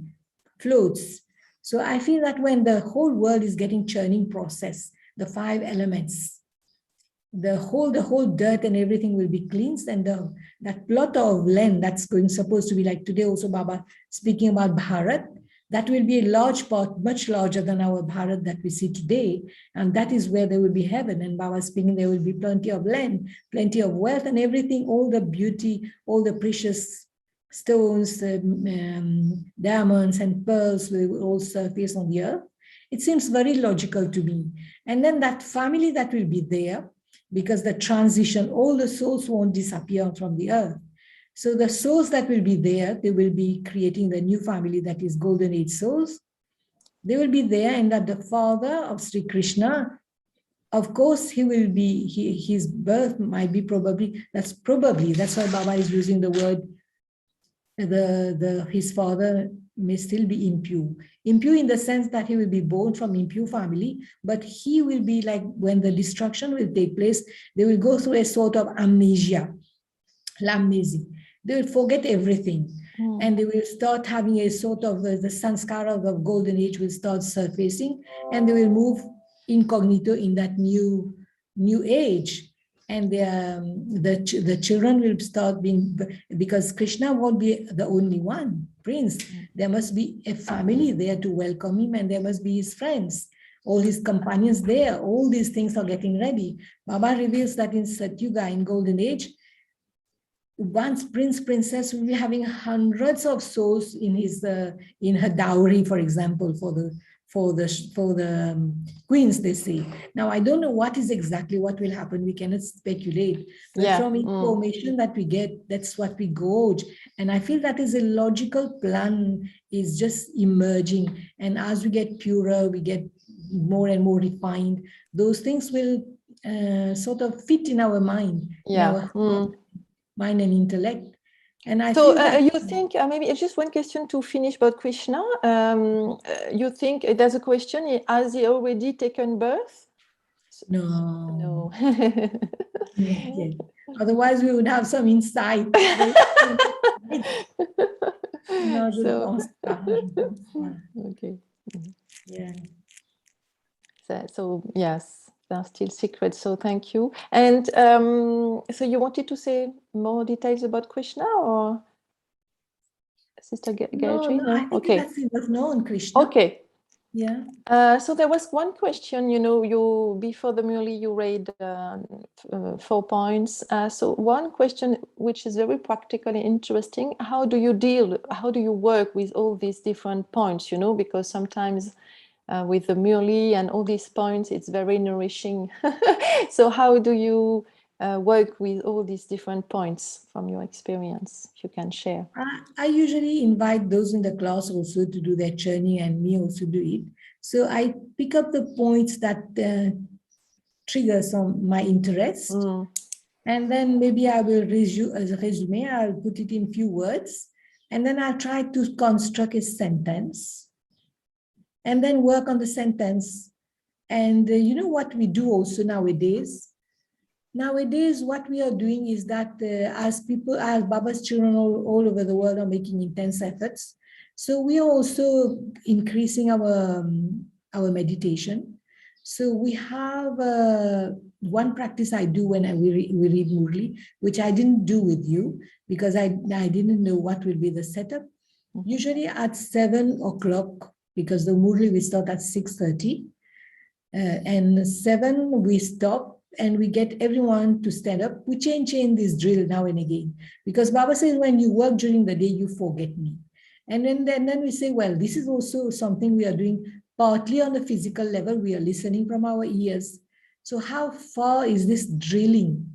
floats. So I feel that when the whole world is getting churning process, the 5 elements, the whole dirt and everything will be cleansed, and that plot of land that's supposed to be like today also Baba speaking about Bharat, that will be a large part, much larger than our Bharat that we see today, and that is where there will be heaven. And Baba speaking, there will be plenty of land, plenty of wealth, and everything, all the beauty, all the precious stones, diamonds and pearls will all surface on the earth. It seems very logical to me. And then that family that will be there, because the transition, all the souls won't disappear from the earth. So the souls that will be there, they will be creating the new family that is Golden Age souls. They will be there, and that the father of Sri Krishna, of course, he will be, his birth might be that's why Baba is using the word, his father may still be impure in the sense that he will be born from impure family, but he will be like, when the destruction will take place, they will go through a sort of amnesia. They will forget everything, and they will start having a sort of the sanskara of the Golden Age will start surfacing, and they will move incognito in that new age. And the children will start being, because Krishna won't be the only one prince. There must be a family there to welcome him, and there must be his friends, all his companions there. All these things are getting ready. Baba reveals that in Satyuga, in Golden Age, once princess will be having hundreds of souls in his in her dowry, for example, for the queens, they say. Now, I don't know what will happen. We cannot speculate. But from information that we get, that's what we gauge. And I feel that is a logical plan is just emerging. And as we get purer, we get more and more refined, those things will sort of fit in our mind, in our mind and intellect. And I So feel that, you think, maybe it's just one question to finish about Krishna. You think, there's a question, has he already taken birth? no. No. Not yet. Otherwise, we would have some insight. No, So, okay. Yeah. So yes, they're still secret. So thank you. And so you wanted to say more details about Krishna, or Sister Gaitree? No, I think okay. that's enough known, Krishna. Okay. Yeah. So there was one question, you before the Murli you read 4 points. So one question which is very practically interesting: how do you work with all these different points? Because sometimes with the Murli and all these points, it's very nourishing. So how do you work with all these different points from your experience, if you can share? I usually invite those in the class also to do their journey, and me also do it. So I pick up the points that trigger my interest. And then maybe I will resume, I'll put it in few words. And then I'll try to construct a sentence. And then work on the sentence. And you know what we do also nowadays? Nowadays, what we are doing is that as Baba's children all over the world are making intense efforts, so we are also increasing our meditation. So we have one practice I do when we read Murli, which I didn't do with you because I didn't know what will be the setup. Usually at 7 o'clock, because the Murli we start at 6:30, and 7 we stop. And we get everyone to stand up. We change this drill now and again. Because Baba says, when you work during the day, you forget me. And then we say, well, this is also something we are doing partly on the physical level. We are listening from our ears. So how far is this drilling?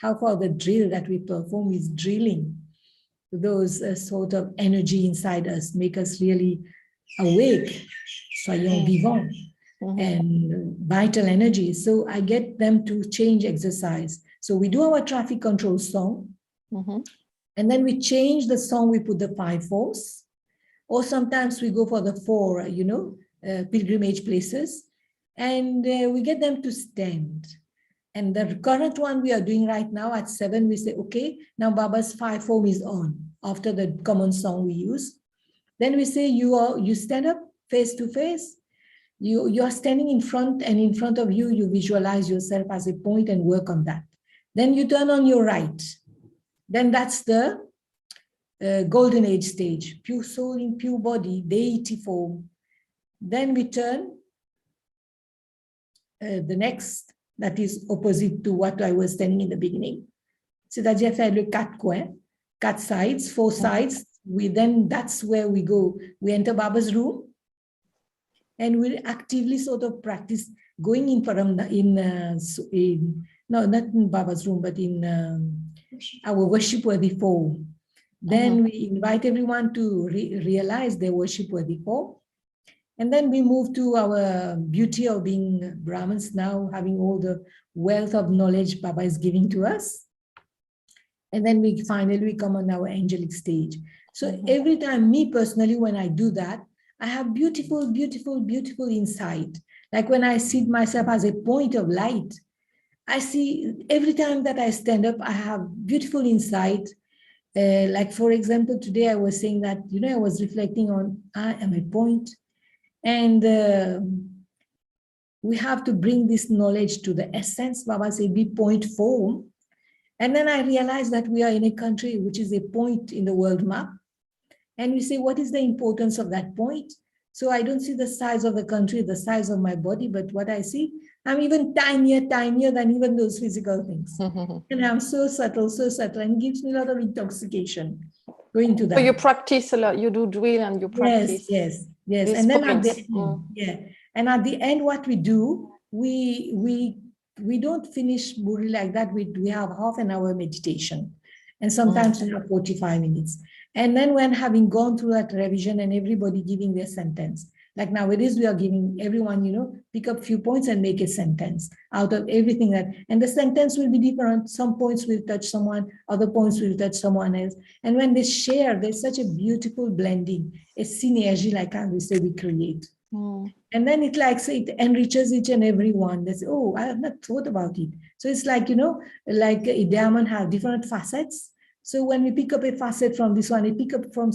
How far the drill that we perform is drilling those sort of energy inside us, make us really awake, soyons vivants. And vital energy. So I get them to change exercise. So we do our traffic control song, and then we change the song, we put the 5 force, or sometimes we go for the 4, pilgrimage places, and we get them to stand. And the current one we are doing right now at 7, we say, okay, now Baba's 5 form is on after the common song we use. Then we say, you stand up face to face. You are standing in front, and in front of you, you visualize yourself as a point and work on that. Then you turn on your right. Then that's the golden age stage, pure soul in pure body, deity form. Then we turn the next, that is opposite to what I was standing in the beginning. C'est-à-dire faire le 4 coins, 4 sides, 4 sides. That's where we go. We enter Baba's room. And we actively sort of practice going in not in Baba's room, but in our worship-worthy form. Then we invite everyone to realize their worship-worthy form. And then we move to our beauty of being Brahmins now, having all the wealth of knowledge Baba is giving to us. And then we finally come on our angelic stage. So every time, me personally, when I do that, I have beautiful, beautiful, beautiful insight. Like when I see myself as a point of light, I see every time that I stand up, I have beautiful insight. Like, for example, today I was saying that, I was reflecting on, I am a point. And we have to bring this knowledge to the essence. Baba said, be point form. And then I realized that we are in a country which is a point in the world map. And we say, what is the importance of that point? So I don't see the size of the country, the size of my body, but what I see, I'm even tinier than even those physical things. And I'm so subtle, and it gives me a lot of intoxication going to that. So you practice a lot, you do drill and you practice. Yes. And then at the end, and at the end, what we do, we don't finish Murli like that. We have half an hour meditation. And sometimes we have 45 minutes. And then when having gone through that revision and everybody giving their sentence, Like nowadays, we are giving everyone, pick up few points and make a sentence out of everything and the sentence will be different. Some points will touch someone, other points will touch someone else. And when they share, there's such a beautiful blending, a synergy, like I will say, we create. And then it enriches each and every one. They say, oh, I have not thought about it. So it's like, like a diamond has different facets. So when we pick up a facet from this one, I pick up from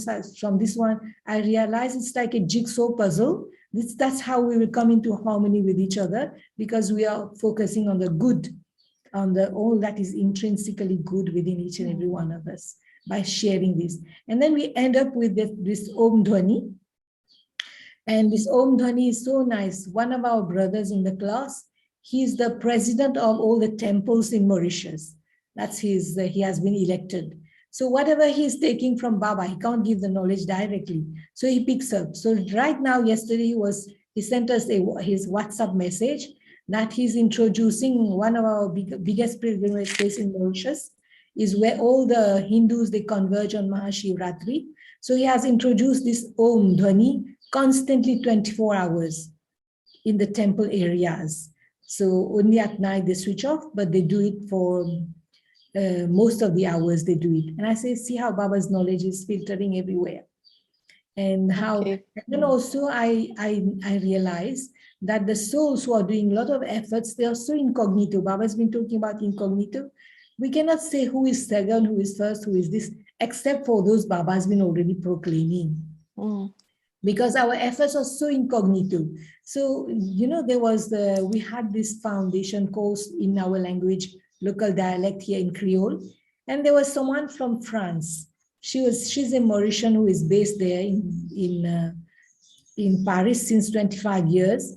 this one, I realize it's like a jigsaw puzzle. That's how we will come into harmony with each other, because we are focusing on the good, on the all that is intrinsically good within each and every one of us by sharing this. And then we end up with this Om Dhwani. And this Om Dhwani is so nice. One of our brothers in the class, he's the president of all the temples in Mauritius. That's he has been elected. So whatever he's taking from Baba, he can't give the knowledge directly. So he picks up. So right now, yesterday, he sent us his WhatsApp message that he's introducing one of our biggest pilgrimage place in Mauritius, is where all the Hindus, they converge on Mahashivratri. So he has introduced this Om Dhwani constantly 24 hours in the temple areas. So only at night they switch off, but they do it for most of the hours they do it. And I say, see how Baba's knowledge is filtering everywhere. And how, and then also I realize that the souls who are doing a lot of efforts, they are so incognito. Baba's been talking about incognito. We cannot say who is second, who is first, who is this, except for those Baba's been already proclaiming. Because our efforts are so incognito. So, we had this foundation course in our language, local dialect here in Creole. And there was someone from France. She's a Mauritian who is based there in Paris since 25 years.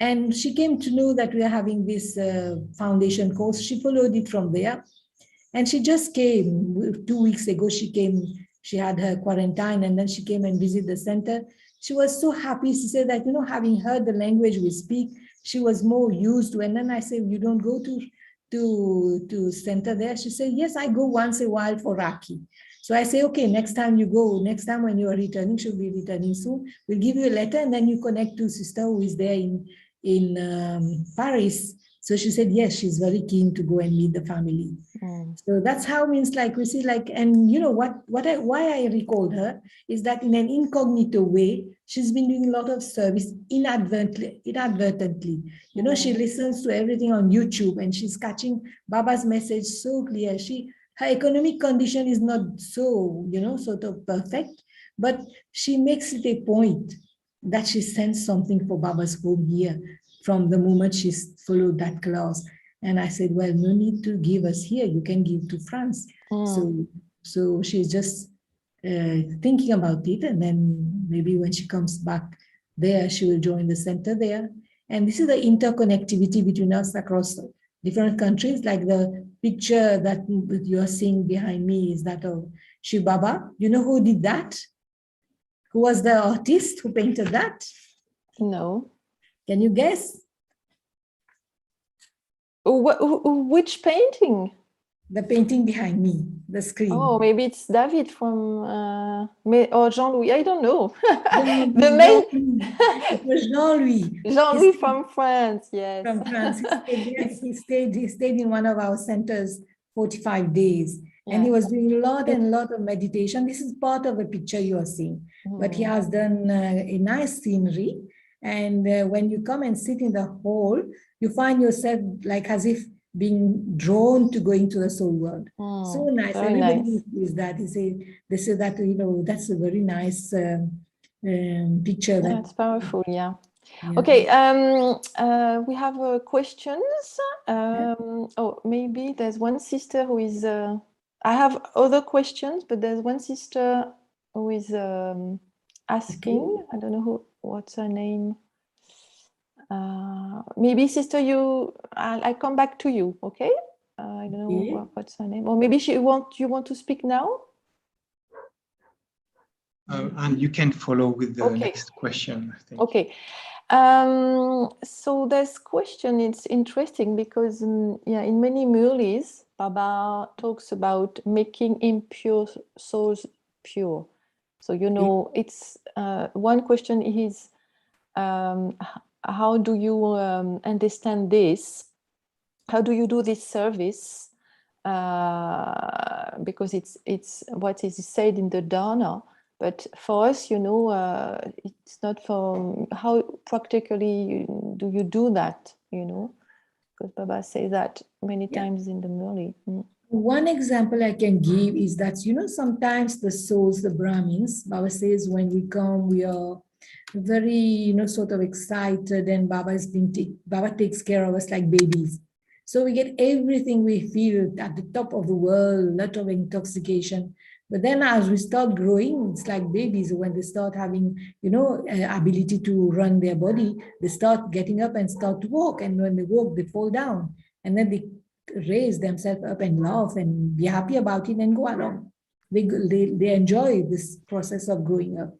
And she came to know that we are having this foundation course. She followed it from there. And she just came 2 weeks ago. She came, she had her quarantine, and then she came and visited the center. She was so happy. She said that, having heard the language we speak, she was more used to. And then I said, you don't go to center there? She said, yes, I go once a while for Rakhi. So I say, okay, next time you go, next time when you are returning, she'll be returning soon, we'll give you a letter, and then you connect to sister who is there in Paris. So she said, yes, she's very keen to go and meet the family. So that's how, means like we see, like, and why I recalled her is that in an incognito way, she's been doing a lot of service inadvertently. She listens to everything on YouTube, and she's catching Baba's message so clear. Her economic condition is not so, sort of perfect, but she makes it a point that she sends something for Baba's home here from the moment she's followed that class. And I said, well, no need to give us here. You can give to France. So she's just thinking about it. And then maybe when she comes back there, she will join the center there. And this is the interconnectivity between us across different countries. Like the picture that you're seeing behind me is that of Shiv Baba. You know who did that? Who was the artist who painted that? No. Can you guess? Which painting? The painting behind me, the screen. Oh, maybe it's David from or Jean-Louis. I don't know. It was Jean-Louis. Jean-Louis from France, yes. From France. He stayed in one of our centers 45 days. And he was doing a lot of meditation. This is part of a picture you are seeing. But he has done a nice scenery. And when you come and sit in the hall, you find yourself like as if being drawn to going to the soul world. So nice. Everybody is that. They say that, that's a very nice picture. That's powerful, yeah. Okay, we have questions. Oh, maybe there's one sister who is, I have other questions, but there's one sister who is asking, I don't know what's her name. Maybe sister, I'll come back to you, okay? I don't know what's her name. Or maybe you want to speak now? And you can follow with the next question, I think. Okay. So this question, it's interesting because in many Murlis, Baba talks about making impure souls pure. So, it's one question is, how do you understand this? How do you do this service? Because it's what is said in the dharna, but for us, you know, it's not for how practically do you do that, you know, because Baba says that many times in the Murli. One example I can give is that, you know, sometimes the souls, the Brahmins, Baba says when we come, we are very, you know, sort of excited, and Baba takes care of us like babies. So we get everything we feel at the top of the world, a lot of intoxication. But then as we start growing, it's like babies. When they start having, you know, ability to run their body, they start getting up and start to walk. And when they walk, they fall down. And then they raise themselves up and laugh and be happy about it and go along. They enjoy this process of growing up.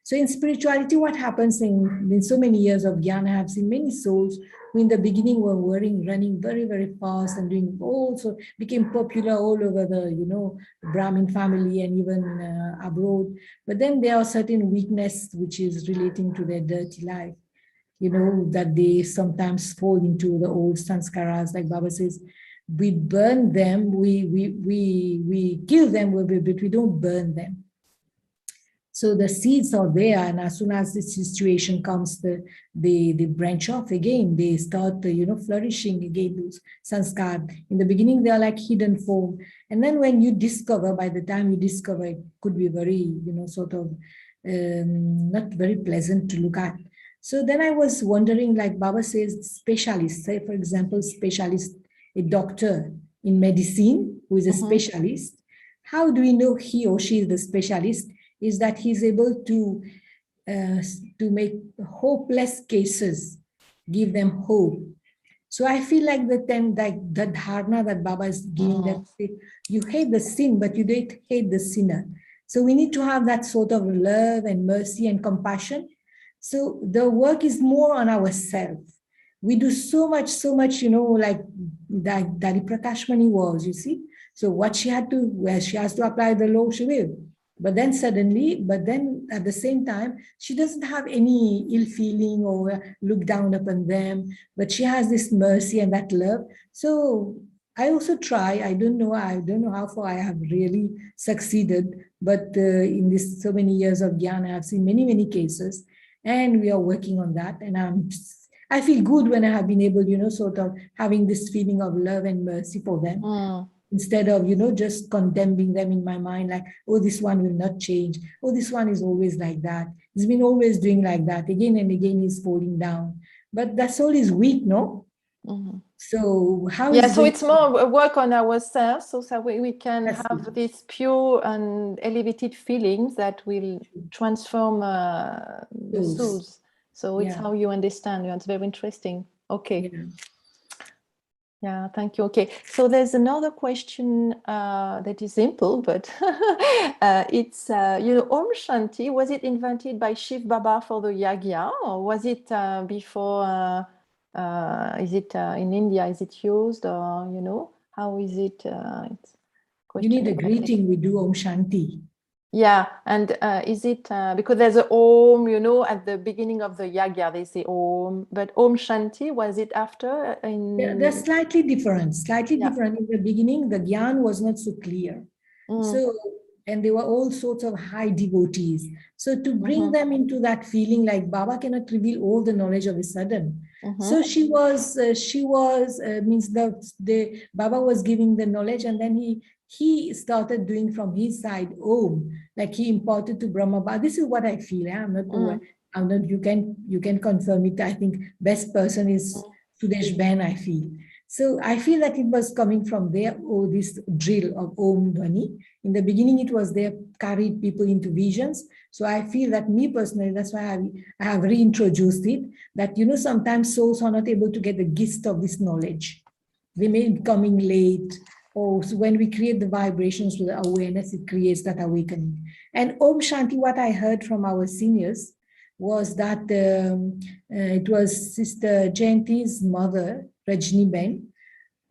So in spirituality, what happens in so many years of jnana, I have seen many souls who in the beginning were running very, very fast and doing also became popular all over the, you know, Brahmin family and even abroad. But then there are certain weakness which is relating to their dirty life, you know, that they sometimes fall into the old sanskaras, like Baba says, we burn them, we kill them, but we don't burn them. So the seeds are there, and as soon as this situation comes, they branch off again. They start, you know, flourishing again. Those sanskar. In the beginning, they are like hidden form, and then when you discover, by the time you discover, it could be very, you know, sort of not very pleasant to look at. So then I was wondering, like Baba says, specialist. Say, for example, specialist, a doctor in medicine who is a specialist. How do we know he or she is the specialist? Is that he's able to make hopeless cases, give them hope. So I feel like the dharna that Baba is giving, that you hate the sin, but you don't hate the sinner. So we need to have that sort of love and mercy and compassion. So the work is more on ourselves. We do so much, you know, like Dari Prakashmani was, you see. So what she has to apply the law, she will. But then at the same time, she doesn't have any ill feeling or look down upon them, but she has this mercy and that love. So I also try. I don't know how far I have really succeeded, but in this so many years of jnana, I've seen many cases, and we are working on that. And I feel good when I have been able, you know, sort of having this feeling of love and mercy for them. Instead of, you know, just condemning them in my mind, like, oh, this one will not change. Oh, this one is always like that. He's been always doing like that. Again and again, he's falling down. But that soul is weak, no? So how is so it's more work on ourselves, so we can have these pure and elevated feelings that will transform the souls. So it's how you understand. It's very interesting. Okay. Yeah, thank you. Okay, so there's another question that is simple, but it's, you know, Om Shanti, was it invented by Shiv Baba for the yagya, or was it before, is it in India, is it used, or, you know, how is it? You need a greeting, we do Om Shanti. Yeah, and is it because there's a Om, you know, at the beginning of the yagya, they say Om, but Om Shanti, was it after? They're slightly different, different. In the beginning, the Gyan was not so clear. So, and they were all sorts of high devotees. So to bring them into that feeling, like Baba cannot reveal all the knowledge of a sudden. So Baba was giving the knowledge, and then he started doing from his side Om, like he imparted to Brahma. This is what I feel. I'm not. You can confirm it. I think best person is Sudesh Bhen, I feel. So I feel that it was coming from there. Oh, this drill of Om Dhwani. In the beginning, it was there, carried people into visions. So I feel that me personally, that's why I have reintroduced it. That, you know, sometimes souls are not able to get the gist of this knowledge. They may be coming late. Oh, so when we create the vibrations with the awareness, it creates that awakening. And Om Shanti, what I heard from our seniors was that it was Sister Jayanti's mother, Rajni Ben,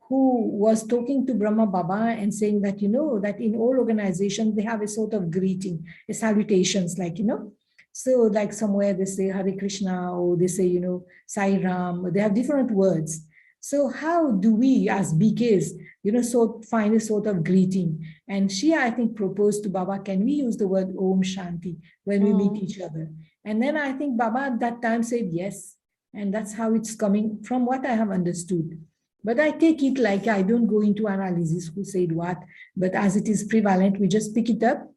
who was talking to Brahma Baba and saying that, you know, that in all organizations, they have a sort of greeting, a salutations, like, you know, So like somewhere they say Hare Krishna, or they say, you know, Sai Ram, they have different words. So how do we as BKs, you know, find a sort of greeting? And she, I think, proposed to Baba, can we use the word Om Shanti when we meet each other? And then I think Baba at that time said yes. And that's how it's coming from what I have understood. But I take it like I don't go into analysis who said what, but as it is prevalent, we just pick it up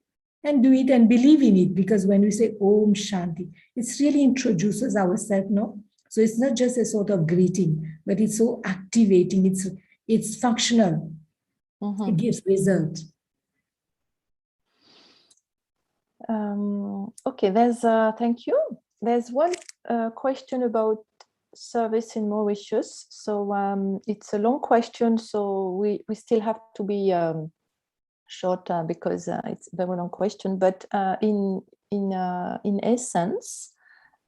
and do it and believe in it. Because when we say Om Shanti, it really introduces ourselves, no? So it's not just a sort of greeting, but it's so activating, it's functional. It gives result. Okay, thank you. There's one question about service in Mauritius. So it's a long question, so we still have to be short because it's a very long question. But in essence,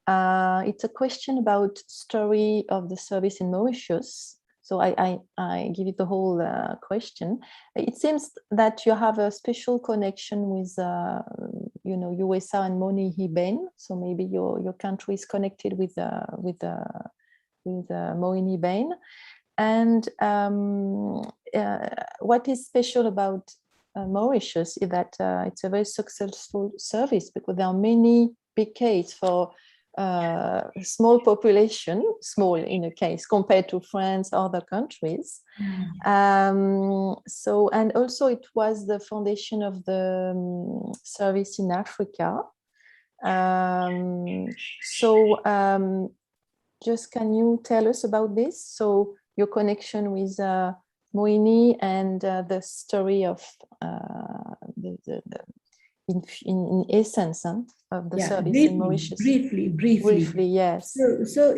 it's a question about story of the service in Mauritius. So I give it the whole question. It seems that you have a special connection with, you know, USA and Moni bhen. So maybe your country is connected with Moini bhen. And what is special about Mauritius is that it's a very successful service because there are many BKs for small population, small in a case compared to France, other countries. So, and also it was the foundation of the service in Africa. Just can you tell us about this? So your connection with Moini and the story of in essence of the service in Mauritius. Briefly, yes. So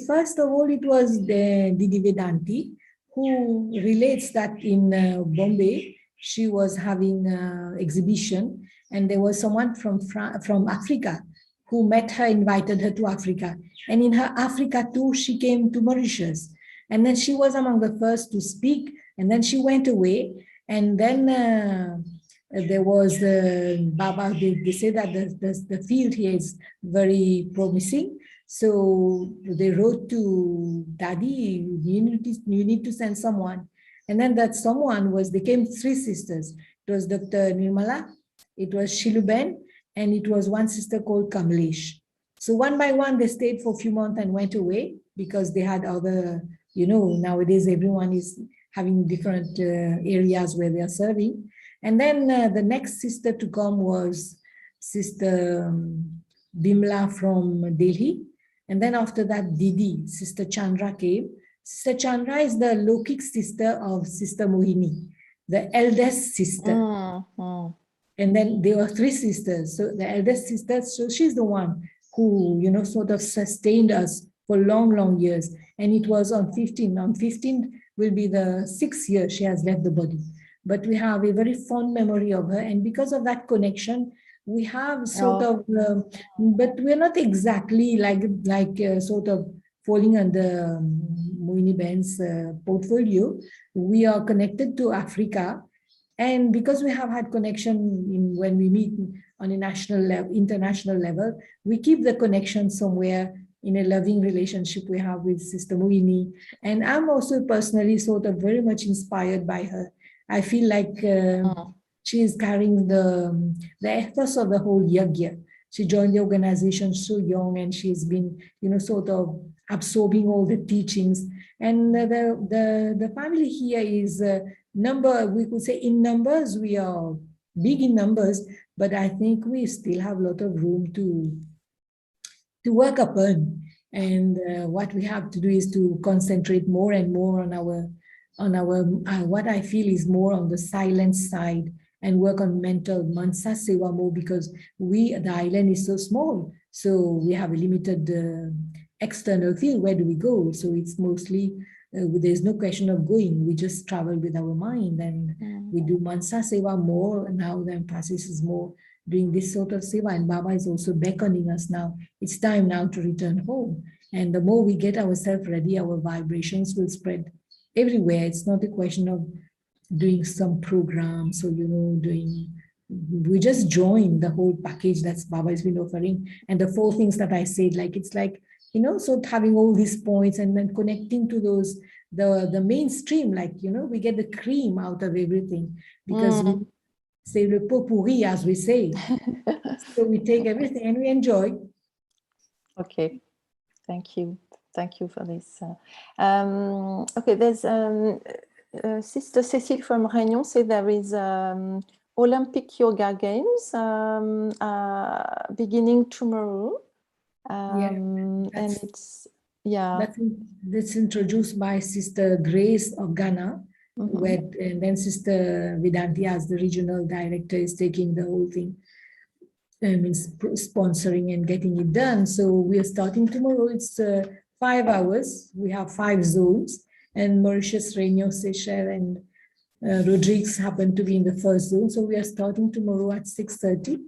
first of all, it was the Didi Vedanti who relates that in Bombay, she was having an exhibition, and there was someone from Africa who met her, invited her to Africa. And in her Africa tour, she came to Mauritius. And then she was among the first to speak, and then she went away. And then there was Baba, they say that the field here is very promising. So they wrote to Daddy, you need to send someone. And then that someone became three sisters. It was Dr. Nirmala, it was Shiluben, and it was one sister called Kamlesh. So one by one, they stayed for a few months and went away because they had other, you know, nowadays everyone is having different areas where they are serving. And then the next sister to come was Sister Bimla from Delhi. And then after that, Didi, Sister Chandra came. Sister Chandra is the Lokik sister of Sister Mohini, the eldest sister. And then there were three sisters. So the eldest sister, so she's the one who, you know, sort of sustained us for long, long years. And it was on 15. On 15 will be the 6th year she has left the body. But we have a very fond memory of her. And because of that connection, we have sort of, but we're not exactly like sort of falling under Moini bhen's portfolio. We are connected to Africa. And because we have had connection when we meet on a national level, international level, we keep the connection somewhere in a loving relationship we have with Sister Moini. And I'm also personally sort of very much inspired by her. I feel like she is carrying the ethos of the whole yagya. She joined the organization so young, and she's been, you know, sort of absorbing all the teachings. And the family here is we could say in numbers, we are big in numbers, but I think we still have a lot of room to work upon. And what we have to do is to concentrate more and more on our what I feel is more on the silent side, and work on mental mansa seva more, because the island is so small. So we have a limited external field. Where do we go? So it's mostly, there's no question of going. We just travel with our mind, and we do mansa seva more. Now the emphasis is more doing this sort of seva, and Baba is also beckoning us now. It's time now to return home. And the more we get ourselves ready, our vibrations will spread everywhere. It's not a question of doing some programs or, you know, doing we just join the whole package that's Baba has been offering. And the 4 things that I said, like, it's like, you know, so having all these points and then connecting to those, the mainstream, like, you know, we get the cream out of everything because we say le pot pourri, as we say. So we take everything and we enjoy. Okay, thank you. Thank you for this. Okay, there's Sister Cécile from Réunion said there is Olympic Yoga Games beginning tomorrow. And it's, that's introduced by Sister Grace of Ghana, and then Sister Vedanti, as the regional director, is taking the whole thing. Means sponsoring and getting it done. So we are starting tomorrow. It's 5 hours. We have 5 zones, and Mauritius, Réunion, Seychelles, and Rodrigues happen to be in the first zone. So we are starting tomorrow at 6:30.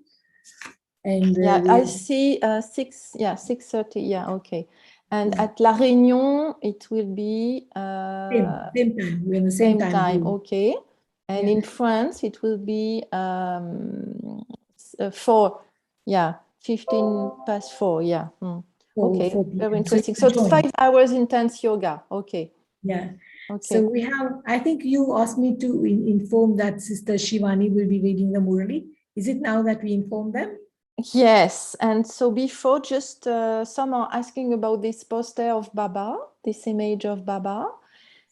And I see 6:30. Yeah, okay. And at La Réunion, it will be same time. We're in the same time. Okay. And in France, it will be 15 past 4. Yeah. Okay. Very interesting. So 5 hours intense yoga. Okay. Yeah. Okay. So we have, I think you asked me to inform that Sister Shivani will be reading the Murli. Is it now that we inform them? Yes. And so before, just some are asking about this poster of Baba, this image of Baba.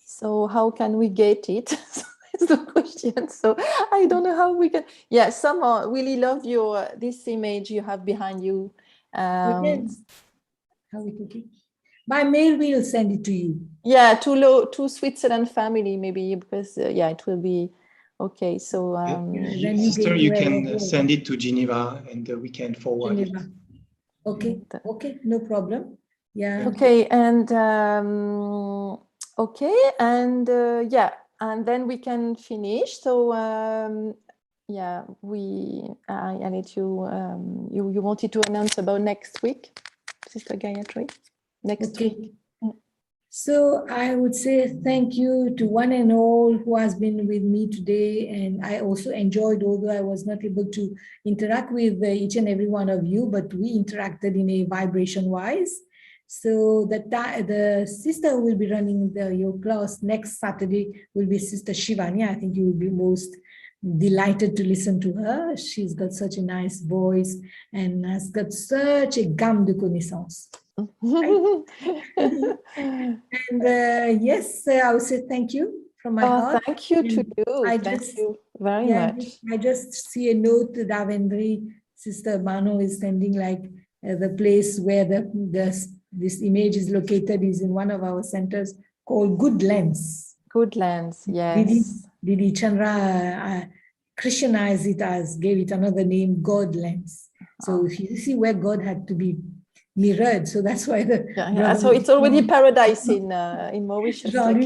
So how can we get it? That's the question. So I don't know how we can. Yeah, some really love this image you have behind you. How we take it? By mail, we'll send it to you. Yeah, to Switzerland family maybe, because it will be okay. So Sister, you can send it to Geneva and we can forward it. Okay. Okay, no problem. Yeah. Okay, and and then we can finish. So I let you. You wanted to announce about next week, Sister Gaitree. Next week. So I would say thank you to one and all who has been with me today. And I also enjoyed, although I was not able to interact with each and every one of you, but we interacted in a vibration wise. So the sister who will be running your class next Saturday will be Sister Shivani. I think you will be most delighted to listen to her. She's got such a nice voice and has got such a gamme de connaissances. Right? And yes, I would say thank you from my heart. Thank you to you. Thank you very much. I just see a note that Davendri, Sister Mano is sending, like the place where this image is located is in one of our centers called Goodlands. Goodlands, yes. Didi Chandra Christianized it gave it another name, Godlands. So you see where God had to be mirrored. So that's why so it's already paradise in Mauritius.